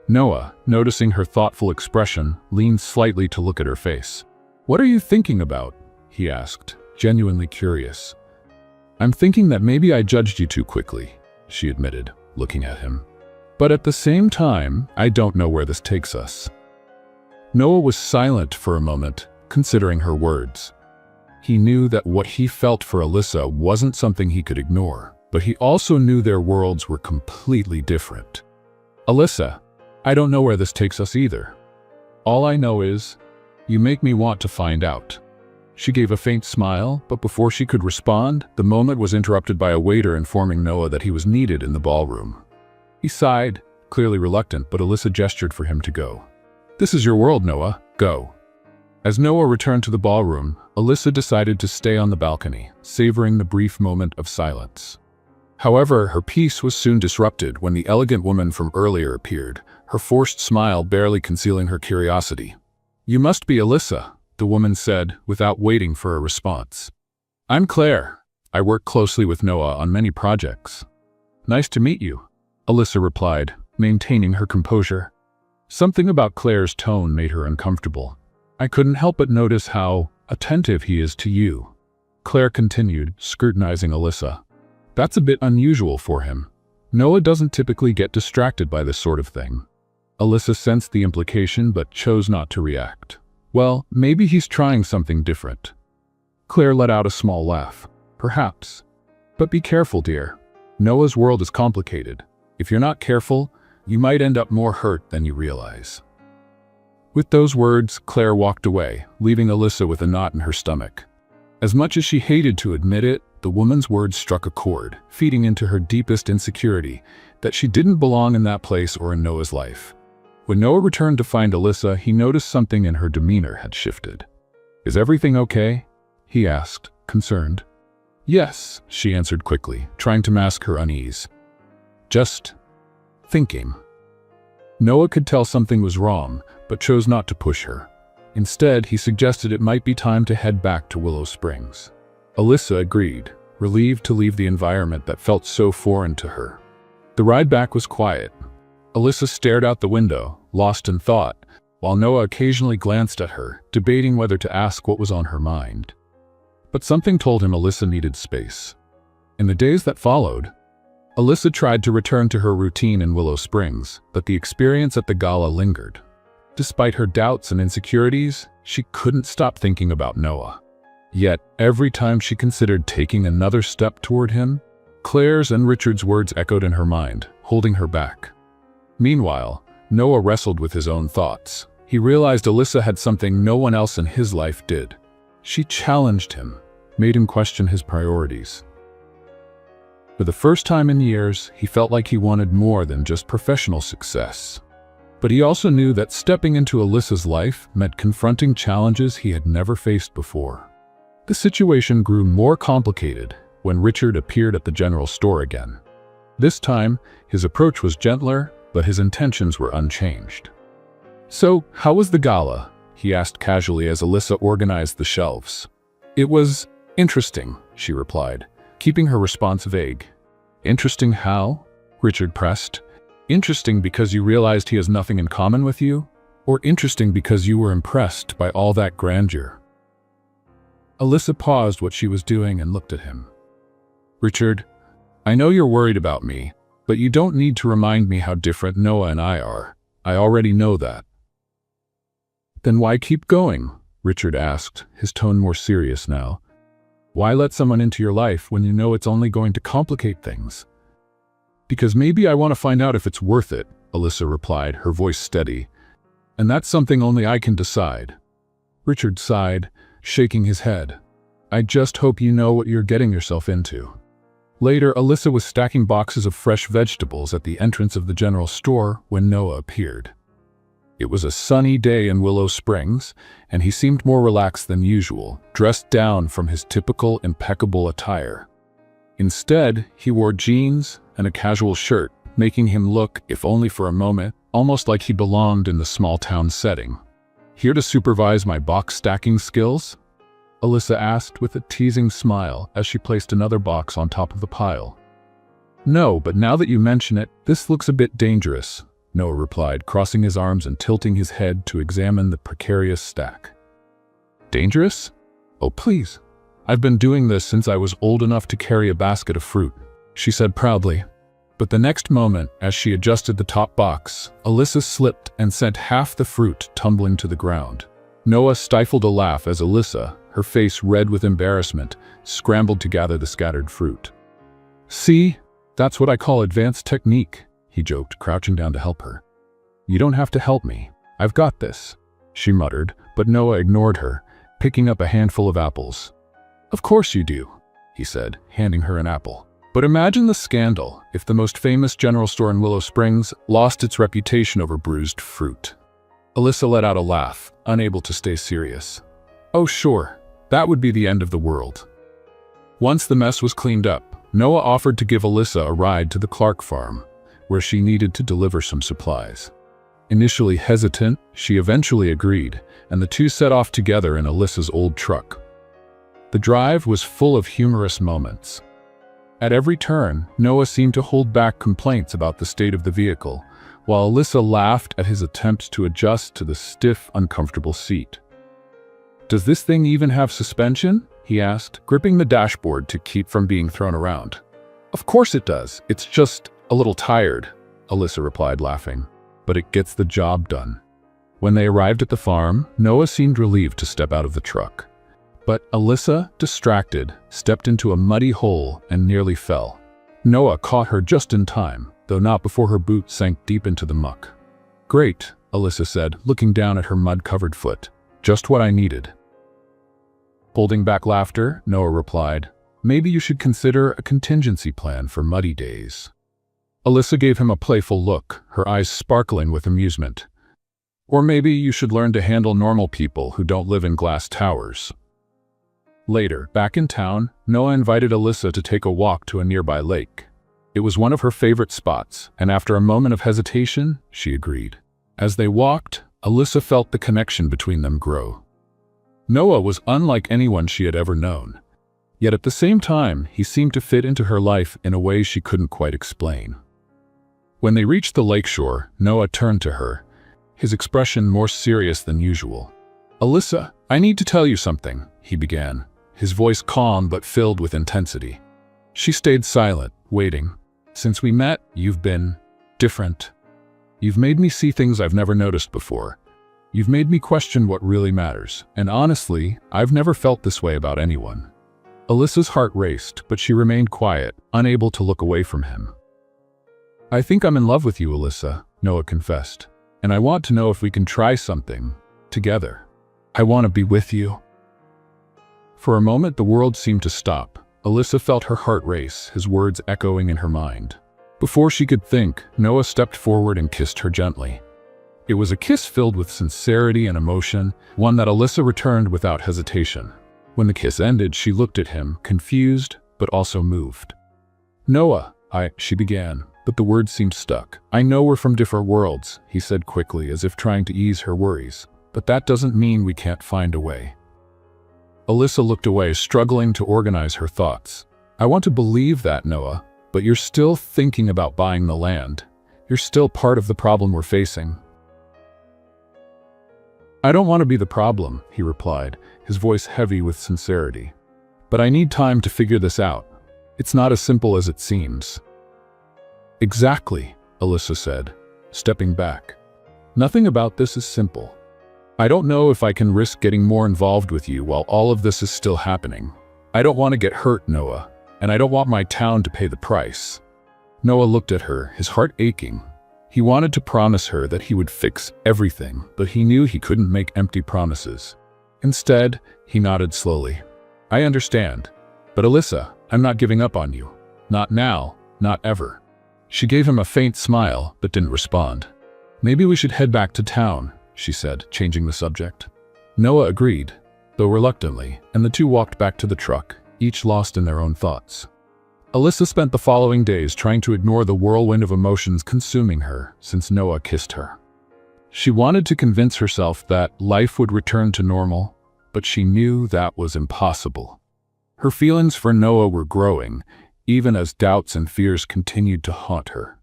Noah, noticing her thoughtful expression, leaned slightly to look at her face. "What are you thinking about?" he asked, genuinely curious. "I'm thinking that maybe I judged you too quickly," she admitted, looking at him. "But at the same time, I don't know where this takes us." Noah was silent for a moment, considering her words. He knew that what he felt for Alyssa wasn't something he could ignore, but he also knew their worlds were completely different. "Alyssa, I don't know where this takes us either. All I know is, you make me want to find out." She gave a faint smile, but before she could respond, the moment was interrupted by a waiter informing Noah that he was needed in the ballroom. He sighed, clearly reluctant, but Alyssa gestured for him to go. This is your world, Noah. Go. As Noah returned to the ballroom, Alyssa decided to stay on the balcony, savoring the brief moment of silence. However, her peace was soon disrupted when the elegant woman from earlier appeared, her forced smile barely concealing her curiosity. "You must be Alyssa," the woman said, without waiting for a response. "I'm Claire. I work closely with Noah on many projects." "Nice to meet you," Alyssa replied, maintaining her composure. Something about Claire's tone made her uncomfortable. "I couldn't help but notice how attentive he is to you," Claire continued, scrutinizing Alyssa. "That's a bit unusual for him. Noah doesn't typically get distracted by this sort of thing." Alyssa sensed the implication but chose not to react. "Well, maybe he's trying something different." Claire let out a small laugh. "Perhaps. But be careful, dear. Noah's world is complicated. If you're not careful, you might end up more hurt than you realize." With those words, Claire walked away, leaving Alyssa with a knot in her stomach. As much as she hated to admit it, the woman's words struck a chord, feeding into her deepest insecurity, that she didn't belong in that place or in Noah's life. When Noah returned to find Alyssa, he noticed something in her demeanor had shifted. "Is everything okay?" he asked, concerned. "Yes," she answered quickly, trying to mask her unease. "Just thinking." Noah could tell something was wrong, but chose not to push her. Instead, he suggested it might be time to head back to Willow Springs. Alyssa agreed, relieved to leave the environment that felt so foreign to her. The ride back was quiet. Alyssa stared out the window, lost in thought, while Noah occasionally glanced at her, debating whether to ask what was on her mind. But something told him Alyssa needed space. In the days that followed, Alyssa tried to return to her routine in Willow Springs, but the experience at the gala lingered. Despite her doubts and insecurities, she couldn't stop thinking about Noah. Yet, every time she considered taking another step toward him, Claire's and Richard's words echoed in her mind, holding her back. Meanwhile, Noah wrestled with his own thoughts. He realized Alyssa had something no one else in his life did. She challenged him, made him question his priorities. For the first time in years, he felt like he wanted more than just professional success. But he also knew that stepping into Alyssa's life meant confronting challenges he had never faced before. The situation grew more complicated when Richard appeared at the general store again. This time, his approach was gentler, but his intentions were unchanged. "So, how was the gala?" he asked casually as Alyssa organized the shelves. "It was interesting," she replied, keeping her response vague. "Interesting how?" Richard pressed. "Interesting because you realized he has nothing in common with you? Or interesting because you were impressed by all that grandeur?" Alyssa paused what she was doing and looked at him. "Richard, I know you're worried about me, but you don't need to remind me how different Noah and I are. I already know that." "Then why keep going?" Richard asked, his tone more serious now. "Why let someone into your life when you know it's only going to complicate things?" "Because maybe I want to find out if it's worth it," Alyssa replied, her voice steady. "And that's something only I can decide." Richard sighed, shaking his head. "I just hope you know what you're getting yourself into." Later, Alyssa was stacking boxes of fresh vegetables at the entrance of the general store when Noah appeared. It was a sunny day in Willow Springs, and he seemed more relaxed than usual, dressed down from his typical impeccable attire. Instead, he wore jeans and a casual shirt, making him look, if only for a moment, almost like he belonged in the small-town setting. "Here to supervise my box stacking skills?" Alyssa asked with a teasing smile as she placed another box on top of the pile. "No, but now that you mention it, this looks a bit dangerous," Noah replied, crossing his arms and tilting his head to examine the precarious stack. "Dangerous? Oh, please. I've been doing this since I was old enough to carry a basket of fruit," she said proudly. But the next moment, as she adjusted the top box, Alyssa slipped and sent half the fruit tumbling to the ground. Noah stifled a laugh as Alyssa, her face red with embarrassment, scrambled to gather the scattered fruit. "See? That's what I call advanced technique," he joked, crouching down to help her. "You don't have to help me. I've got this," she muttered, but Noah ignored her, picking up a handful of apples. "Of course you do," he said, handing her an apple. "But imagine the scandal if the most famous general store in Willow Springs lost its reputation over bruised fruit." Alyssa let out a laugh, unable to stay serious. Oh sure, that would be the end of the world. Once the mess was cleaned up, Noah offered to give Alyssa a ride to the Clark farm, where she needed to deliver some supplies. Initially hesitant, she eventually agreed, and the two set off together in Alyssa's old truck. The drive was full of humorous moments. At every turn, Noah seemed to hold back complaints about the state of the vehicle, while Alyssa laughed at his attempts to adjust to the stiff, uncomfortable seat. "Does this thing even have suspension?" he asked, gripping the dashboard to keep from being thrown around. "Of course it does. It's just a little tired," Alyssa replied, laughing. "But it gets the job done." When they arrived at the farm, Noah seemed relieved to step out of the truck. But Alyssa, distracted, stepped into a muddy hole and nearly fell. Noah caught her just in time, though not before her boot sank deep into the muck. "Great," Alyssa said, looking down at her mud-covered foot. "Just what I needed." Holding back laughter, Noah replied, "Maybe you should consider a contingency plan for muddy days." Alyssa gave him a playful look, her eyes sparkling with amusement. "Or maybe you should learn to handle normal people who don't live in glass towers." Later, back in town, Noah invited Alyssa to take a walk to a nearby lake. It was one of her favorite spots, and after a moment of hesitation, she agreed. As they walked, Alyssa felt the connection between them grow. Noah was unlike anyone she had ever known. Yet at the same time, he seemed to fit into her life in a way she couldn't quite explain. When they reached the lakeshore, Noah turned to her, his expression more serious than usual. "Alyssa, I need to tell you something," he began, his voice calm but filled with intensity. She stayed silent, waiting. "Since we met, you've been different. You've made me see things I've never noticed before. You've made me question what really matters, and honestly, I've never felt this way about anyone." Alyssa's heart raced, but she remained quiet, unable to look away from him. "I think I'm in love with you, Alyssa," Noah confessed, "and I want to know if we can try something together. I want to be with you." For a moment, the world seemed to stop. Alyssa felt her heart race, his words echoing in her mind. Before she could think, Noah stepped forward and kissed her gently. It was a kiss filled with sincerity and emotion, one that Alyssa returned without hesitation. When the kiss ended, she looked at him, confused, but also moved. "Noah, she began, but the words seemed stuck. "I know we're from different worlds," he said quickly, as if trying to ease her worries. "But that doesn't mean we can't find a way." Alyssa looked away, struggling to organize her thoughts. "I want to believe that, Noah, but you're still thinking about buying the land. You're still part of the problem we're facing." "I don't want to be the problem," he replied, his voice heavy with sincerity. "But I need time to figure this out. It's not as simple as it seems." "Exactly," Alyssa said, stepping back. "Nothing about this is simple. I don't know if I can risk getting more involved with you while all of this is still happening. I don't want to get hurt, Noah, and I don't want my town to pay the price." Noah looked at her, his heart aching. He wanted to promise her that he would fix everything, but he knew he couldn't make empty promises. Instead, he nodded slowly. "I understand. But Alyssa, I'm not giving up on you. Not now, not ever." She gave him a faint smile, but didn't respond. "Maybe we should head back to town," she said, changing the subject. Noah agreed, though reluctantly, and the two walked back to the truck, each lost in their own thoughts. Alyssa spent the following days trying to ignore the whirlwind of emotions consuming her since Noah kissed her. She wanted to convince herself that life would return to normal, but she knew that was impossible. Her feelings for Noah were growing, even as doubts and fears continued to haunt her.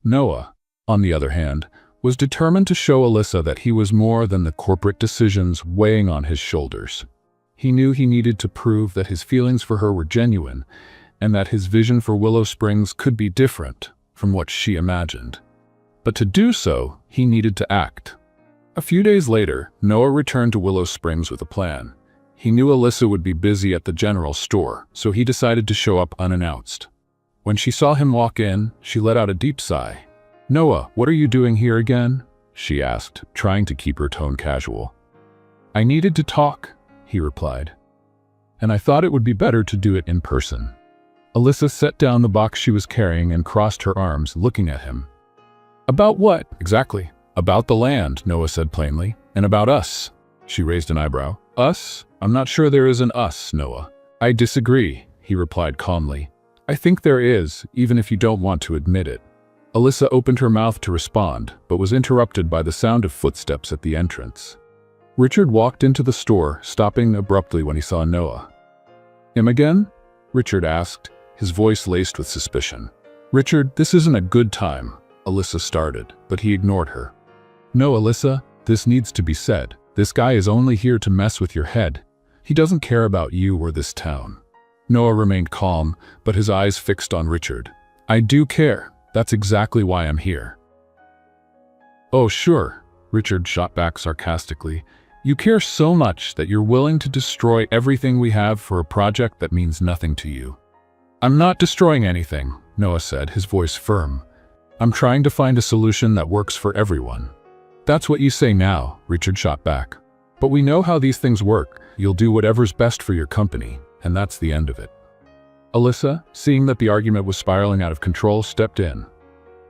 Noah, on the other hand, was determined to show Alyssa that he was more than the corporate decisions weighing on his shoulders. He knew he needed to prove that his feelings for her were genuine, and that his vision for Willow Springs could be different from what she imagined. But to do so, he needed to act. A few days later, Noah returned to Willow Springs with a plan. He knew Alyssa would be busy at the general store, so he decided to show up unannounced. When she saw him walk in, she let out a deep sigh. "Noah, what are you doing here again?" she asked, trying to keep her tone casual. "I needed to talk," he replied. "And I thought it would be better to do it in person." Alyssa set down the box she was carrying and crossed her arms, looking at him. "About what, exactly?" About the land, Noah said plainly. And about us. She raised an eyebrow. Us? I'm not sure there is an us, Noah. I disagree, he replied calmly. I think there is, even if you don't want to admit it. Alyssa opened her mouth to respond, but was interrupted by the sound of footsteps at the entrance. Richard walked into the store, stopping abruptly when he saw Noah. Him again? Richard asked, his voice laced with suspicion. Richard, this isn't a good time, Alyssa started, but he ignored her. No, Alyssa, this needs to be said. This guy is only here to mess with your head. He doesn't care about you or this town. Noah remained calm, but his eyes fixed on Richard. I do care. That's exactly why I'm here. Oh, sure, Richard shot back sarcastically. You care so much that you're willing to destroy everything we have for a project that means nothing to you. I'm not destroying anything, Noah said, his voice firm. I'm trying to find a solution that works for everyone. That's what you say now, Richard shot back. But we know how these things work. You'll do whatever's best for your company, and that's the end of it. Alyssa, seeing that the argument was spiraling out of control, stepped in.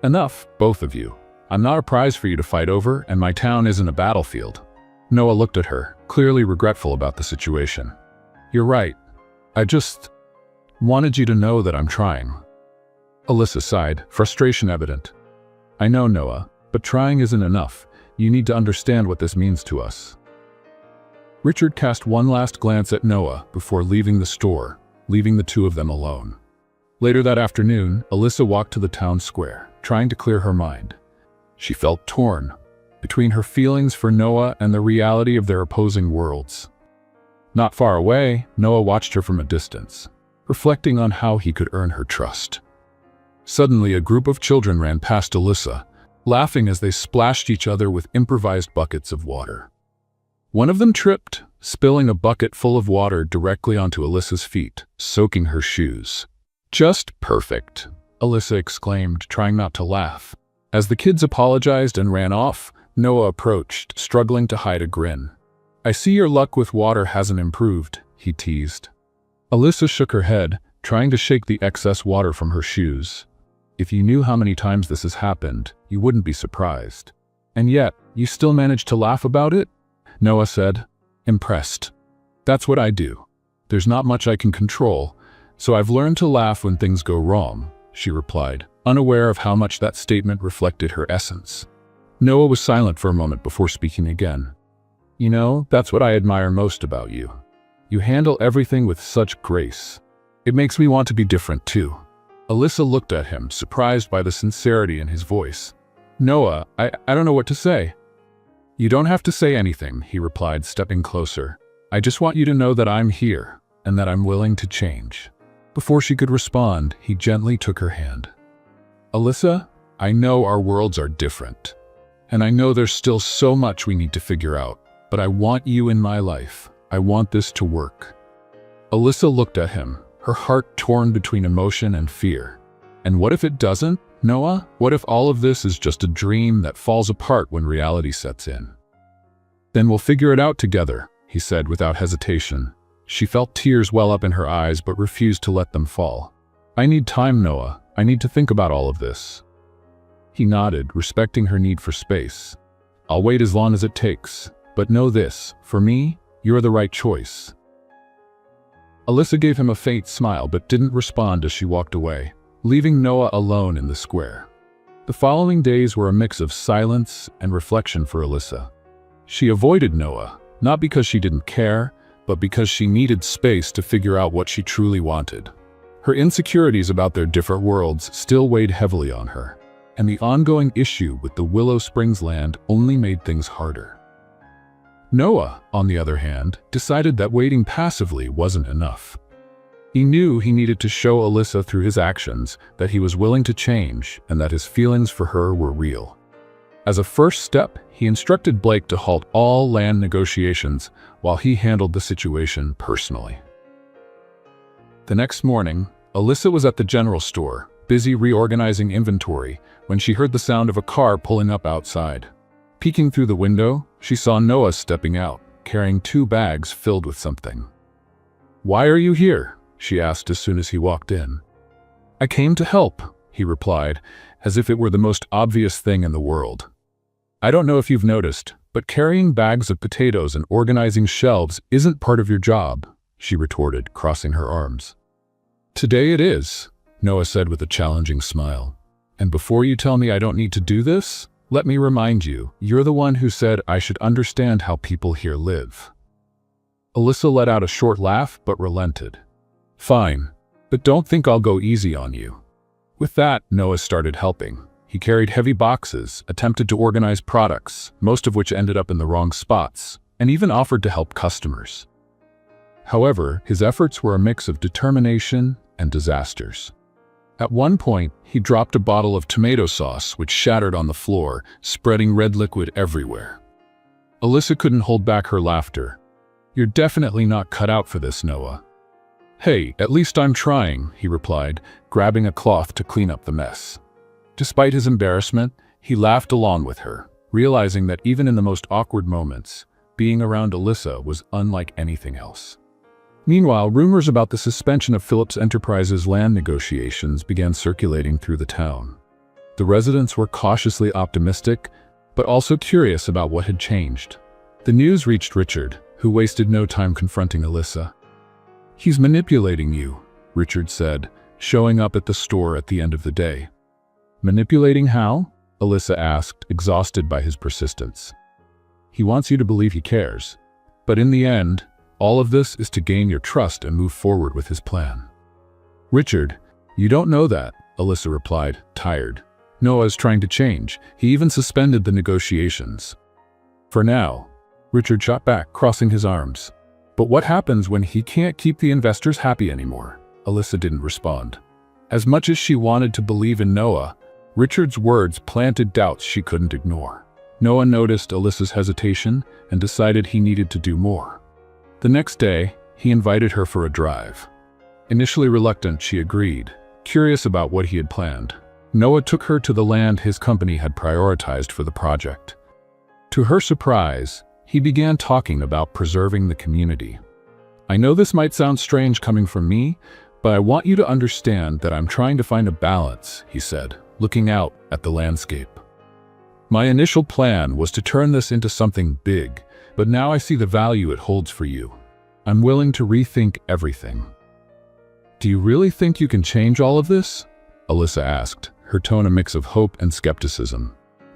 Enough, both of you. I'm not a prize for you to fight over, and my town isn't a battlefield. Noah looked at her, clearly regretful about the situation. You're right. I just wanted you to know that I'm trying. Alyssa sighed, frustration evident. I know, Noah, but trying isn't enough. You need to understand what this means to us. Richard cast one last glance at Noah before leaving the store, leaving the two of them alone. Later that afternoon, Alyssa walked to the town square, trying to clear her mind. She felt torn between her feelings for Noah and the reality of their opposing worlds. Not far away, Noah watched her from a distance, reflecting on how he could earn her trust. Suddenly, a group of children ran past Alyssa, laughing as they splashed each other with improvised buckets of water. One of them tripped, spilling a bucket full of water directly onto Alyssa's feet, soaking her shoes. Just perfect, Alyssa exclaimed, trying not to laugh. As the kids apologized and ran off, Noah approached, struggling to hide a grin. I see your luck with water hasn't improved, he teased. Alyssa shook her head, trying to shake the excess water from her shoes. If you knew how many times this has happened, you wouldn't be surprised. And yet, you still managed to laugh about it? Noah said, impressed. That's what I do. There's not much I can control, so I've learned to laugh when things go wrong, she replied, unaware of how much that statement reflected her essence. Noah was silent for a moment before speaking again. You know, that's what I admire most about you. You handle everything with such grace. It makes me want to be different too. Alyssa looked at him, surprised by the sincerity in his voice. Noah, I don't know what to say. You don't have to say anything, he replied, stepping closer. I just want you to know that I'm here, and that I'm willing to change. Before she could respond, he gently took her hand. Alyssa, I know our worlds are different, and I know there's still so much we need to figure out, but I want you in my life. I want this to work. Alyssa looked at him, her heart torn between emotion and fear. And what if it doesn't, Noah? What if all of this is just a dream that falls apart when reality sets in? Then we'll figure it out together, he said without hesitation. She felt tears well up in her eyes but refused to let them fall. I need time, Noah. I need to think about all of this. He nodded, respecting her need for space. I'll wait as long as it takes, but know this, for me, you're the right choice. Alyssa gave him a faint smile but didn't respond as she walked away, leaving Noah alone in the square. The following days were a mix of silence and reflection for Alyssa. She avoided Noah, not because she didn't care, but because she needed space to figure out what she truly wanted. Her insecurities about their different worlds still weighed heavily on her, and the ongoing issue with the Willow Springs land only made things harder. Noah, on the other hand, decided that waiting passively wasn't enough. He knew he needed to show Alyssa through his actions that he was willing to change and that his feelings for her were real. As a first step, he instructed Blake to halt all land negotiations while he handled the situation personally. The next morning, Alyssa was at the general store, busy reorganizing inventory, when she heard the sound of a car pulling up outside. Peeking through the window, she saw Noah stepping out, carrying 2 bags filled with something. "Why are you here?" she asked as soon as he walked in. "I came to help," he replied, as if it were the most obvious thing in the world. I don't know if you've noticed, but carrying bags of potatoes and organizing shelves isn't part of your job, she retorted, crossing her arms. Today it is, Noah said with a challenging smile. And before you tell me I don't need to do this, let me remind you, you're the one who said I should understand how people here live. Alyssa let out a short laugh but relented. Fine, but don't think I'll go easy on you. With that, Noah started helping. He carried heavy boxes, attempted to organize products, most of which ended up in the wrong spots, and even offered to help customers. However, his efforts were a mix of determination and disasters. At one point, he dropped a bottle of tomato sauce which shattered on the floor, spreading red liquid everywhere. Alyssa couldn't hold back her laughter. You're definitely not cut out for this, Noah. Hey, at least I'm trying, he replied, grabbing a cloth to clean up the mess. Despite his embarrassment, he laughed along with her, realizing that even in the most awkward moments, being around Alyssa was unlike anything else. Meanwhile, rumors about the suspension of Phillips Enterprises' land negotiations began circulating through the town. The residents were cautiously optimistic, but also curious about what had changed. The news reached Richard, who wasted no time confronting Alyssa. He's manipulating you, Richard said, showing up at the store at the end of the day. Manipulating how? Alyssa asked, exhausted by his persistence. He wants you to believe he cares, but in the end, all of this is to gain your trust and move forward with his plan. Richard, you don't know that, Alyssa replied, tired. Noah is trying to change. He even suspended the negotiations. For now, Richard shot back, crossing his arms. But what happens when he can't keep the investors happy anymore? Alyssa didn't respond. As much as she wanted to believe in Noah, Richard's words planted doubts she couldn't ignore. Noah noticed Alyssa's hesitation and decided he needed to do more. The next day, he invited her for a drive. Initially reluctant, she agreed, curious about what he had planned. Noah took her to the land his company had prioritized for the project. To her surprise, he began talking about preserving the community. I know this might sound strange coming from me, but I want you to understand that I'm trying to find a balance, he said, looking out at the landscape. My initial plan was to turn this into something big, but now I see the value it holds for you. I'm willing to rethink everything. Do you really think you can change all of this? Alyssa asked, her tone a mix of hope and skepticism.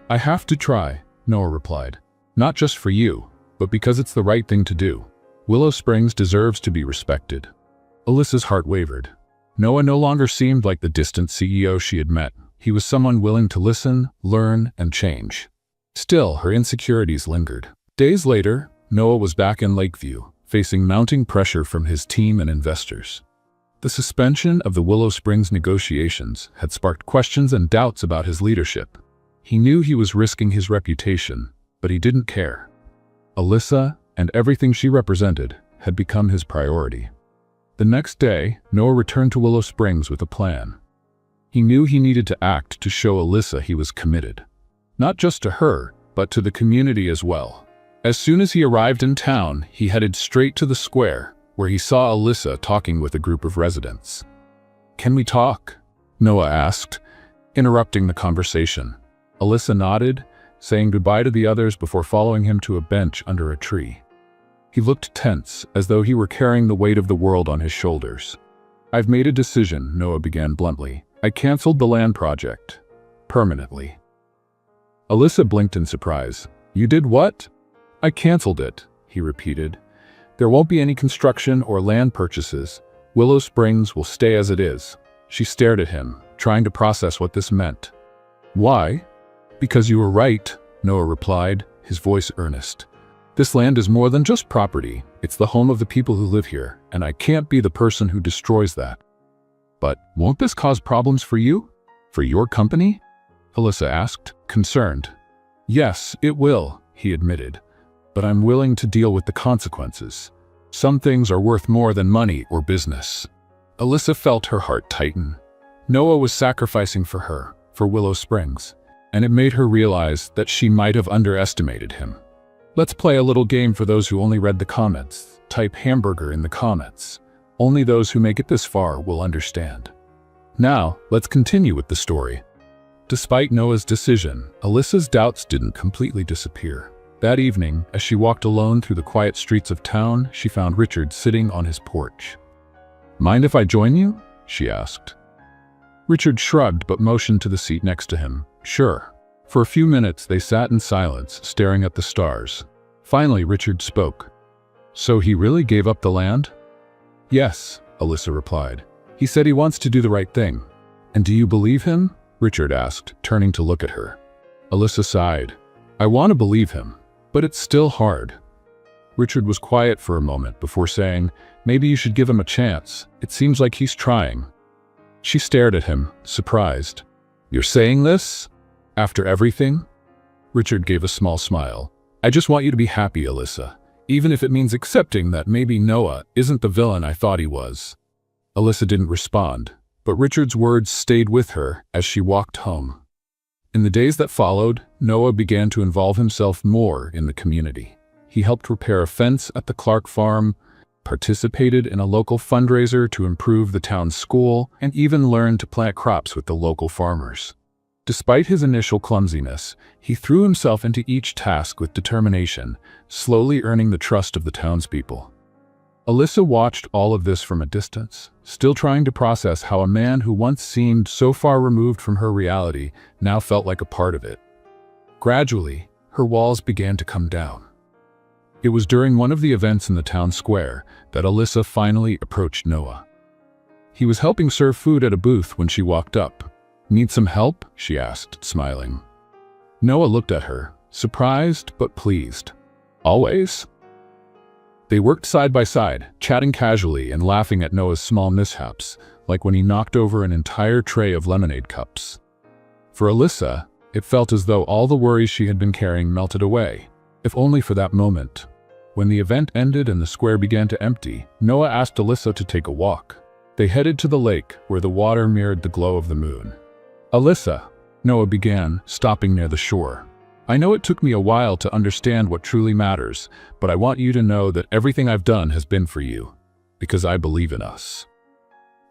I have to try, Noah replied. Not just for you, but because it's the right thing to do. Willow Springs deserves to be respected. Alyssa's heart wavered. Noah no longer seemed like the distant CEO she had met. He was someone willing to listen, learn, and change. Still, her insecurities lingered. Days later, Noah was back in Lakeview, facing mounting pressure from his team and investors. The suspension of the Willow Springs negotiations had sparked questions and doubts about his leadership. He knew he was risking his reputation, but he didn't care. Alyssa, and everything she represented, had become his priority. The next day, Noah returned to Willow Springs with a plan. He knew he needed to act to show Alyssa he was committed. Not just to her, but to the community as well. As soon as he arrived in town, he headed straight to the square, where he saw Alyssa talking with a group of residents. Can we talk? Noah asked, interrupting the conversation. Alyssa nodded, saying goodbye to the others before following him to a bench under a tree. He looked tense, as though he were carrying the weight of the world on his shoulders. I've made a decision, Noah began bluntly. I canceled the land project. Permanently. Alyssa blinked in surprise. You did what? I canceled it, he repeated. There won't be any construction or land purchases. Willow Springs will stay as it is. She stared at him, trying to process what this meant. Why? Because you were right, Noah replied, his voice earnest. This land is more than just property. It's the home of the people who live here, and I can't be the person who destroys that. But won't this cause problems for you? For your company? Alyssa asked, concerned. Yes, it will, he admitted. But I'm willing to deal with the consequences. Some things are worth more than money or business. Alyssa felt her heart tighten. Noah was sacrificing for her, for Willow Springs, and it made her realize that she might have underestimated him. Let's play a little game for those who only read the comments. Type hamburger in the comments. Only those who make it this far will understand. Now, let's continue with the story. Despite Noah's decision, Alyssa's doubts didn't completely disappear. That evening, as she walked alone through the quiet streets of town, she found Richard sitting on his porch. "Mind if I join you?" she asked. Richard shrugged but motioned to the seat next to him. "Sure." For a few minutes, they sat in silence, staring at the stars. Finally, Richard spoke. "So he really gave up the land?" "Yes," Alyssa replied. "He said he wants to do the right thing." "And do you believe him?" Richard asked, turning to look at her. Alyssa sighed. "I want to believe him, but it's still hard." Richard was quiet for a moment before saying, "Maybe you should give him a chance. It seems like he's trying." She stared at him, surprised. "You're saying this? After everything?" Richard gave a small smile. "I just want you to be happy, Alyssa, even if it means accepting that maybe Noah isn't the villain I thought he was." Alyssa didn't respond, but Richard's words stayed with her as she walked home. In the days that followed, Noah began to involve himself more in the community. He helped repair a fence at the Clark farm, participated in a local fundraiser to improve the town's school, and even learned to plant crops with the local farmers. Despite his initial clumsiness, he threw himself into each task with determination, slowly earning the trust of the townspeople. Alyssa watched all of this from a distance, still trying to process how a man who once seemed so far removed from her reality now felt like a part of it. Gradually, her walls began to come down. It was during one of the events in the town square that Alyssa finally approached Noah. He was helping serve food at a booth when she walked up. "Need some help?" she asked, smiling. Noah looked at her, surprised but pleased. "Always?" They worked side by side, chatting casually and laughing at Noah's small mishaps, like when he knocked over an entire tray of lemonade cups. For Alyssa, it felt as though all the worries she had been carrying melted away, if only for that moment. When the event ended and the square began to empty, Noah asked Alyssa to take a walk. They headed to the lake, where the water mirrored the glow of the moon. "Alyssa," Noah began, stopping near the shore. "I know it took me a while to understand what truly matters, but I want you to know that everything I've done has been for you, because I believe in us."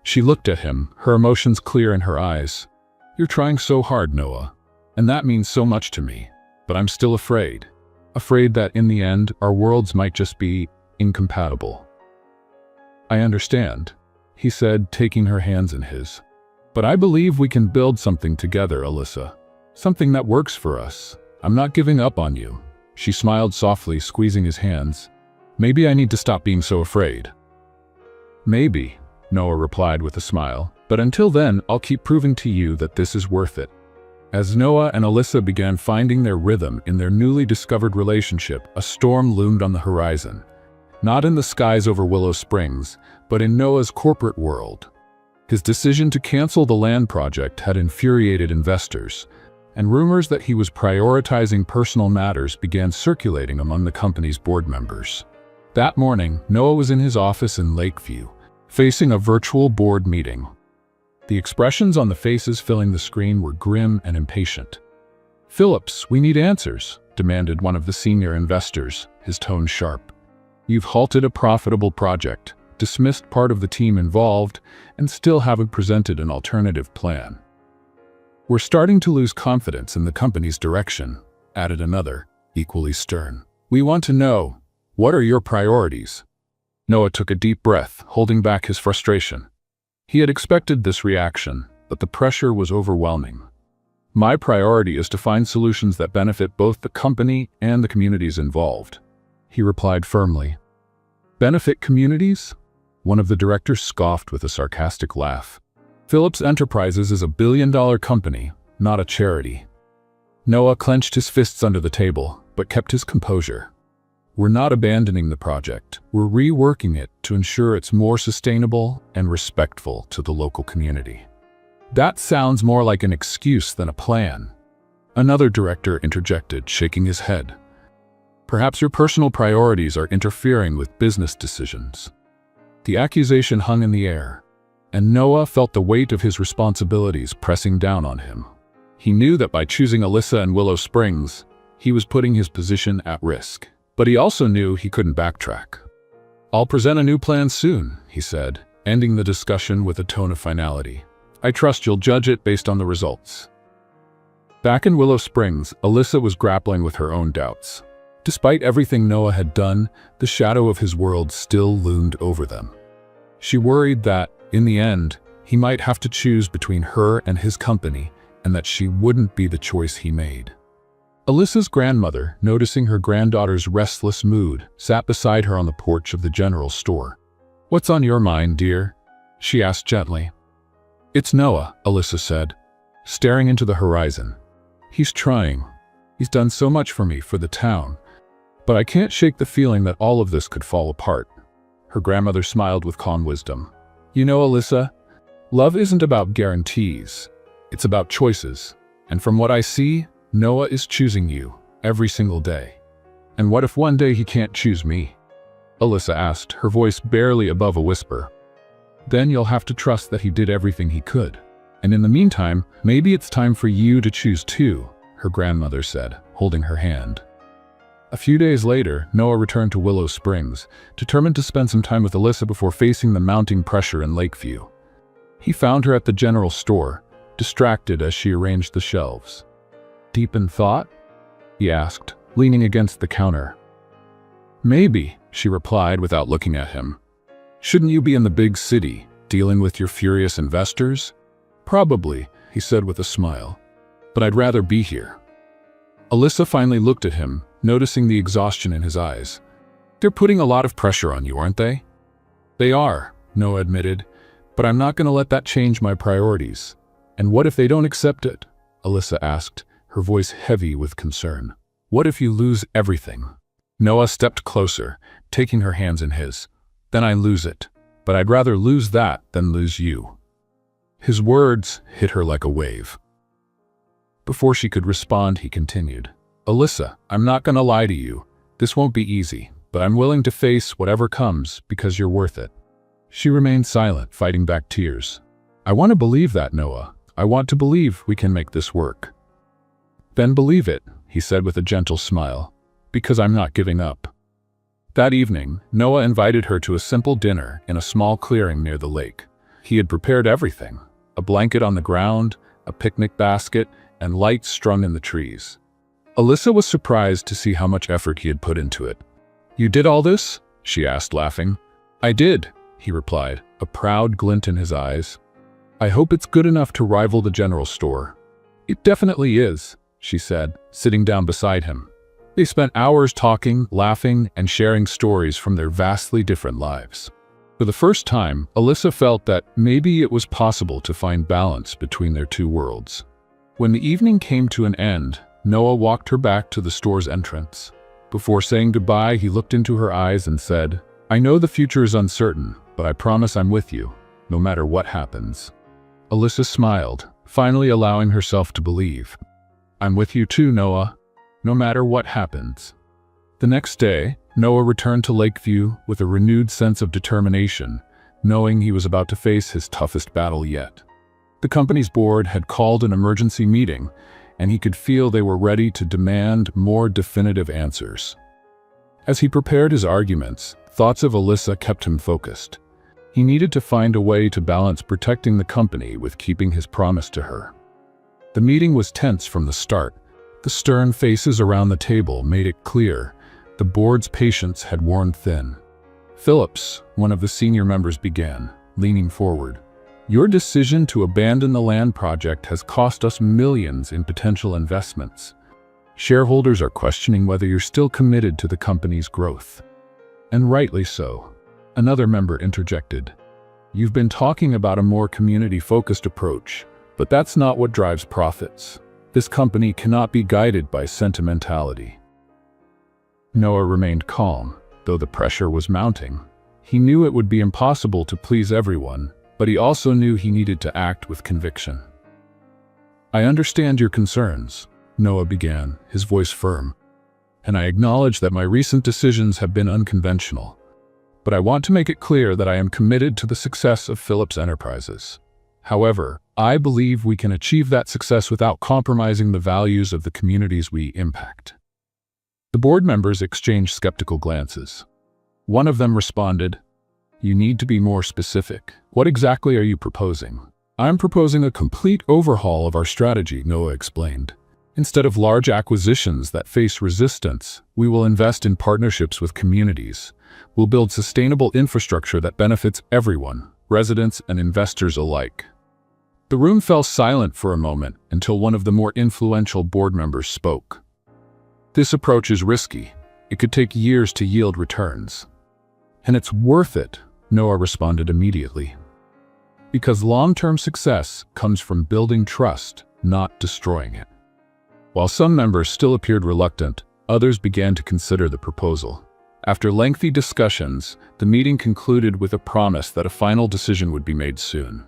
She looked at him, her emotions clear in her eyes. "You're trying so hard, Noah, and that means so much to me, but I'm still afraid. Afraid that in the end, our worlds might just be incompatible." "I understand," he said, taking her hands in his. "But I believe we can build something together, Alyssa. Something that works for us. I'm not giving up on you." She smiled softly, squeezing his hands. "Maybe I need to stop being so afraid." "Maybe," Noah replied with a smile. "But until then, I'll keep proving to you that this is worth it." As Noah and Alyssa began finding their rhythm in their newly discovered relationship, a storm loomed on the horizon. Not in the skies over Willow Springs, but in Noah's corporate world. His decision to cancel the land project had infuriated investors, and rumors that he was prioritizing personal matters began circulating among the company's board members. That morning, Noah was in his office in Lakeview, facing a virtual board meeting. The expressions on the faces filling the screen were grim and impatient. "Phillips, we need answers," demanded one of the senior investors, his tone sharp. "You've halted a profitable project, dismissed part of the team involved, and still haven't presented an alternative plan. We're starting to lose confidence in the company's direction," added another, equally stern. "We want to know, what are your priorities?" Noah took a deep breath, holding back his frustration. He had expected this reaction, but the pressure was overwhelming. "My priority is to find solutions that benefit both the company and the communities involved," he replied firmly. "Benefit communities?" One of the directors scoffed with a sarcastic laugh. "Phillips Enterprises is a billion-dollar company, not a charity." Noah clenched his fists under the table, but kept his composure. "We're not abandoning the project. We're reworking it to ensure it's more sustainable and respectful to the local community." "That sounds more like an excuse than a plan," another director interjected, shaking his head. "Perhaps your personal priorities are interfering with business decisions." The accusation hung in the air, and Noah felt the weight of his responsibilities pressing down on him. He knew that by choosing Alyssa and Willow Springs, he was putting his position at risk. But he also knew he couldn't backtrack. "I'll present a new plan soon," he said, ending the discussion with a tone of finality. "I trust you'll judge it based on the results." Back in Willow Springs, Alyssa was grappling with her own doubts. Despite everything Noah had done, the shadow of his world still loomed over them. She worried that, in the end, he might have to choose between her and his company, and that she wouldn't be the choice he made. Alyssa's grandmother, noticing her granddaughter's restless mood, sat beside her on the porch of the general store. "What's on your mind, dear?" she asked gently. "It's Noah," Alyssa said, staring into the horizon. "He's trying. He's done so much for me, for the town. But I can't shake the feeling that all of this could fall apart." Her grandmother smiled with calm wisdom. "You know, Alyssa, love isn't about guarantees. It's about choices. And from what I see, Noah is choosing you every single day. And what if one day he can't choose me?" Alyssa asked, her voice barely above a whisper. "Then you'll have to trust that he did everything he could. And in the meantime, maybe it's time for you to choose too," her grandmother said, holding her hand. A few days later, Noah returned to Willow Springs, determined to spend some time with Alyssa before facing the mounting pressure in Lakeview. He found her at the general store, distracted as she arranged the shelves. "Deep in thought?" he asked, leaning against the counter. "Maybe," she replied without looking at him. "Shouldn't you be in the big city, dealing with your furious investors?" "Probably," he said with a smile. "But I'd rather be here." Alyssa finally looked at him, noticing the exhaustion in his eyes. "They're putting a lot of pressure on you, aren't they?" "They are," Noah admitted, "but I'm not going to let that change my priorities." "And what if they don't accept it?" Alyssa asked, her voice heavy with concern. "What if you lose everything?" Noah stepped closer, taking her hands in his. "Then I lose it. But I'd rather lose that than lose you." His words hit her like a wave. Before she could respond, he continued, "Alyssa, I'm not going to lie to you. This won't be easy, but I'm willing to face whatever comes because you're worth it." She remained silent, fighting back tears. "I want to believe that, Noah. I want to believe we can make this work." "Then believe it," he said with a gentle smile, "because I'm not giving up." That evening, Noah invited her to a simple dinner in a small clearing near the lake. He had prepared everything: a blanket on the ground, a picnic basket, and lights strung in the trees. Alyssa was surprised to see how much effort he had put into it. "You did all this?" she asked, laughing. "I did," he replied, a proud glint in his eyes. "I hope it's good enough to rival the general store." "It definitely is," she said, sitting down beside him. They spent hours talking, laughing, and sharing stories from their vastly different lives. For the first time, Alyssa felt that maybe it was possible to find balance between their two worlds. When the evening came to an end, Noah walked her back to the store's entrance. Before saying goodbye, he looked into her eyes and said, "I know the future is uncertain, but I promise I'm with you, no matter what happens." Alyssa smiled, finally allowing herself to believe. "I'm with you too, Noah, no matter what happens." The next day, Noah returned to Lakeview with a renewed sense of determination, knowing he was about to face his toughest battle yet. The company's board had called an emergency meeting, and he could feel they were ready to demand more definitive answers. As he prepared his arguments, thoughts of Alyssa kept him focused. He needed to find a way to balance protecting the company with keeping his promise to her. The meeting was tense from the start. The stern faces around the table made it clear the board's patience had worn thin. Phillips, one of the senior members, began, leaning forward. "Your decision to abandon the land project has cost us millions in potential investments. Shareholders are questioning whether you're still committed to the company's growth." "And rightly so," another member interjected. "You've been talking about a more community-focused approach, but that's not what drives profits. This company cannot be guided by sentimentality." Noah remained calm, though the pressure was mounting. He knew it would be impossible to please everyone, but he also knew he needed to act with conviction. "I understand your concerns," Noah began, his voice firm, "and I acknowledge that my recent decisions have been unconventional. But I want to make it clear that I am committed to the success of Phillips Enterprises. However, I believe we can achieve that success without compromising the values of the communities we impact." The board members exchanged skeptical glances. One of them responded, "You need to be more specific. What exactly are you proposing?" "I'm proposing a complete overhaul of our strategy," Noah explained. Instead of large acquisitions that face resistance, we will invest in partnerships with communities. We'll build sustainable infrastructure that benefits everyone, residents and investors alike. The room fell silent for a moment until one of the more influential board members spoke. This approach is risky. It could take years to yield returns. And it's worth it, Noah responded immediately. Because long-term success comes from building trust, not destroying it. While some members still appeared reluctant, others began to consider the proposal. After lengthy discussions, the meeting concluded with a promise that a final decision would be made soon.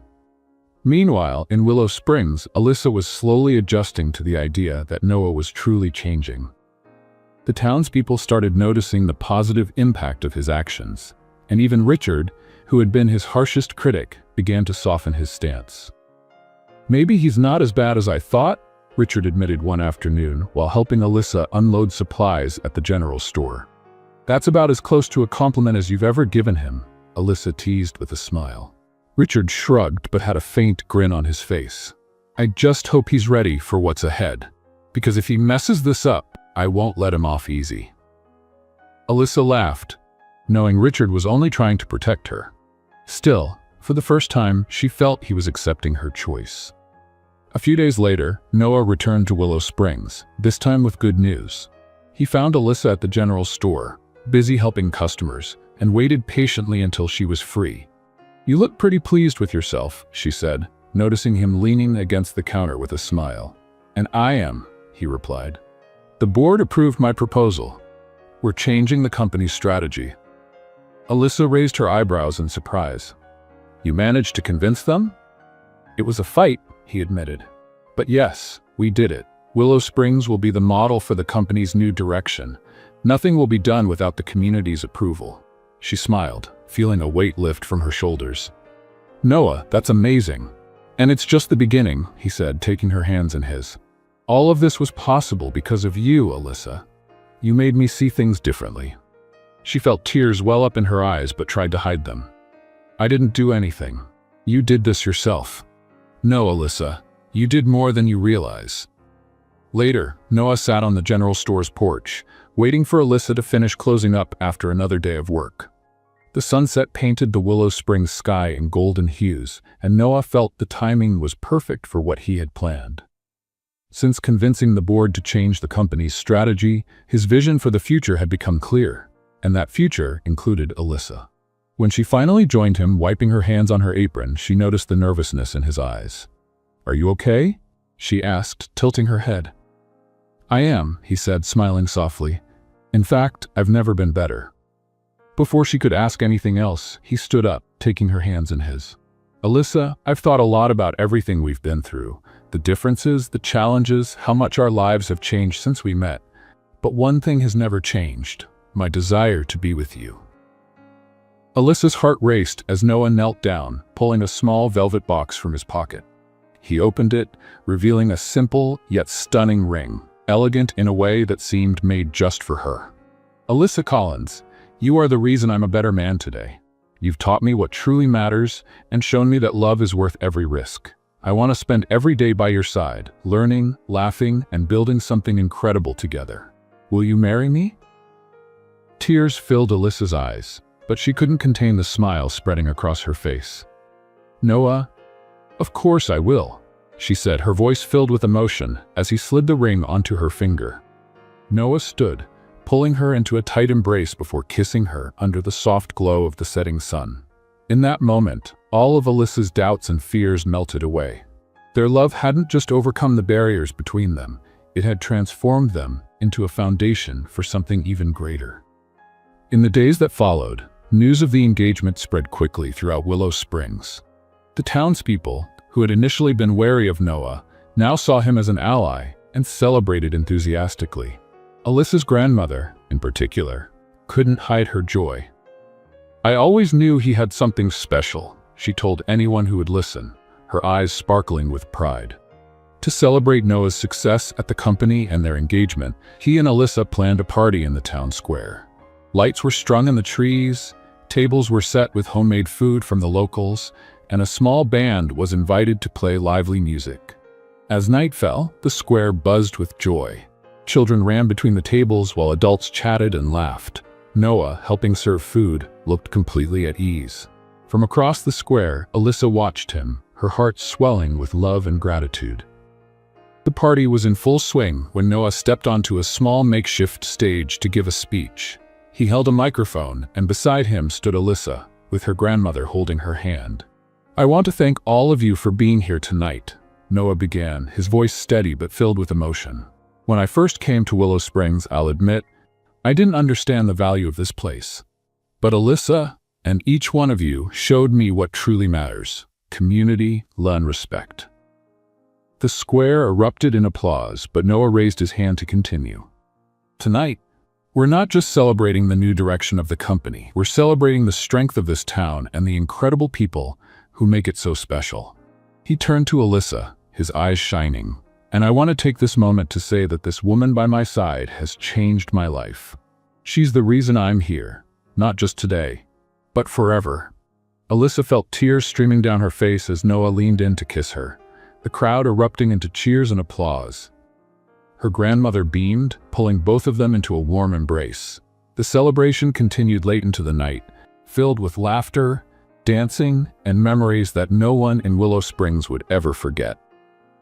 Meanwhile, in Willow Springs, Alyssa was slowly adjusting to the idea that Noah was truly changing. The townspeople started noticing the positive impact of his actions, and even Richard, who had been his harshest critic, began to soften his stance. "Maybe he's not as bad as I thought," Richard admitted one afternoon while helping Alyssa unload supplies at the general store. "That's about as close to a compliment as you've ever given him," Alyssa teased with a smile. Richard shrugged but had a faint grin on his face. "I just hope he's ready for what's ahead, because if he messes this up, I won't let him off easy." Alyssa laughed, knowing Richard was only trying to protect her. Still, for the first time, she felt he was accepting her choice. A few days later, Noah returned to Willow Springs, this time with good news. He found Alyssa at the general store, busy helping customers, and waited patiently until she was free. "You look pretty pleased with yourself," she said, noticing him leaning against the counter with a smile. "And I am," he replied. "The board approved my proposal. We're changing the company's strategy." Alyssa raised her eyebrows in surprise. "You managed to convince them?" "It was a fight," he admitted. "But yes, we did it. Willow Springs will be the model for the company's new direction. Nothing will be done without the community's approval." She smiled, feeling a weight lift from her shoulders. "Noah, that's amazing. And it's just the beginning," he said, taking her hands in his. "All of this was possible because of you, Alyssa. You made me see things differently." She felt tears well up in her eyes but tried to hide them. "I didn't do anything. You did this yourself." "No, Alyssa, you did more than you realize." Later, Noah sat on the general store's porch, waiting for Alyssa to finish closing up after another day of work. The sunset painted the Willow Springs sky in golden hues, and Noah felt the timing was perfect for what he had planned. Since convincing the board to change the company's strategy, his vision for the future had become clear, and that future included Alyssa. When she finally joined him, wiping her hands on her apron, she noticed the nervousness in his eyes. "Are you okay?" she asked, tilting her head. "I am," he said, smiling softly. "In fact, I've never been better." Before she could ask anything else, he stood up, taking her hands in his. "Alyssa, I've thought a lot about everything we've been through, the differences, the challenges, how much our lives have changed since we met. But one thing has never changed, my desire to be with you." Alyssa's heart raced as Noah knelt down, pulling a small velvet box from his pocket. He opened it, revealing a simple yet stunning ring, elegant in a way that seemed made just for her. "Alyssa Collins, you are the reason I'm a better man today. You've taught me what truly matters and shown me that love is worth every risk. I want to spend every day by your side, learning, laughing, and building something incredible together. Will you marry me?" Tears filled Alyssa's eyes, but she couldn't contain the smile spreading across her face. "Noah, of course I will," she said, her voice filled with emotion as he slid the ring onto her finger. Noah stood, pulling her into a tight embrace before kissing her under the soft glow of the setting sun. In that moment, all of Alyssa's doubts and fears melted away. Their love hadn't just overcome the barriers between them, it had transformed them into a foundation for something even greater. In the days that followed, news of the engagement spread quickly throughout Willow Springs. The townspeople, who had initially been wary of Noah, now saw him as an ally and celebrated enthusiastically. Alyssa's grandmother, in particular, couldn't hide her joy. "I always knew he had something special," she told anyone who would listen, her eyes sparkling with pride. To celebrate Noah's success at the company and their engagement, he and Alyssa planned a party in the town square. Lights were strung in the trees, tables were set with homemade food from the locals, and a small band was invited to play lively music. As night fell, the square buzzed with joy. Children ran between the tables while adults chatted and laughed. Noah, helping serve food, looked completely at ease. From across the square, Alyssa watched him, her heart swelling with love and gratitude. The party was in full swing when Noah stepped onto a small makeshift stage to give a speech. He held a microphone, and beside him stood Alyssa, with her grandmother holding her hand. "I want to thank all of you for being here tonight," Noah began, his voice steady but filled with emotion. "When I first came to Willow Springs, I'll admit, I didn't understand the value of this place. But Alyssa and each one of you showed me what truly matters: community, love, and respect." The square erupted in applause, but Noah raised his hand to continue. "Tonight, we're not just celebrating the new direction of the company, we're celebrating the strength of this town and the incredible people who make it so special." He turned to Alyssa, his eyes shining. "And I want to take this moment to say that this woman by my side has changed my life. She's the reason I'm here, not just today, but forever." Alyssa felt tears streaming down her face as Noah leaned in to kiss her, the crowd erupting into cheers and applause. Her grandmother beamed, pulling both of them into a warm embrace. The celebration continued late into the night, filled with laughter, dancing, and memories that no one in Willow Springs would ever forget.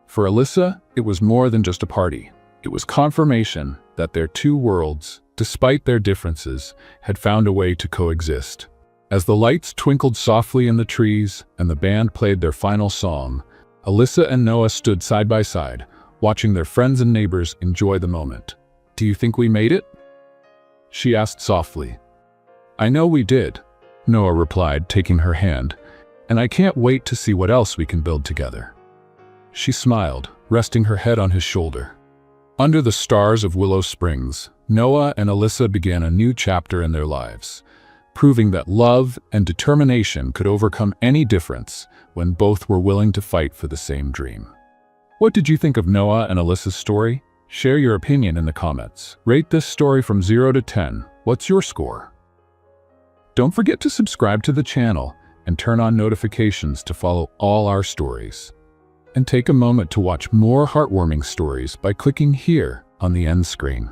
For Alyssa, it was more than just a party. It was confirmation that their two worlds, despite their differences, had found a way to coexist. As the lights twinkled softly in the trees and the band played their final song, Alyssa and Noah stood side by side, watching their friends and neighbors enjoy the moment. "Do you think we made it?" she asked softly. "I know we did," Noah replied, taking her hand, "and I can't wait to see what else we can build together." She smiled, resting her head on his shoulder. Under the stars of Willow Springs, Noah and Alyssa began a new chapter in their lives, proving that love and determination could overcome any difference when both were willing to fight for the same dream. What did you think of Noah and Alyssa's story? Share your opinion in the comments. Rate this story from 0 to 10. What's your score? Don't forget to subscribe to the channel and turn on notifications to follow all our stories. And take a moment to watch more heartwarming stories by clicking here on the end screen.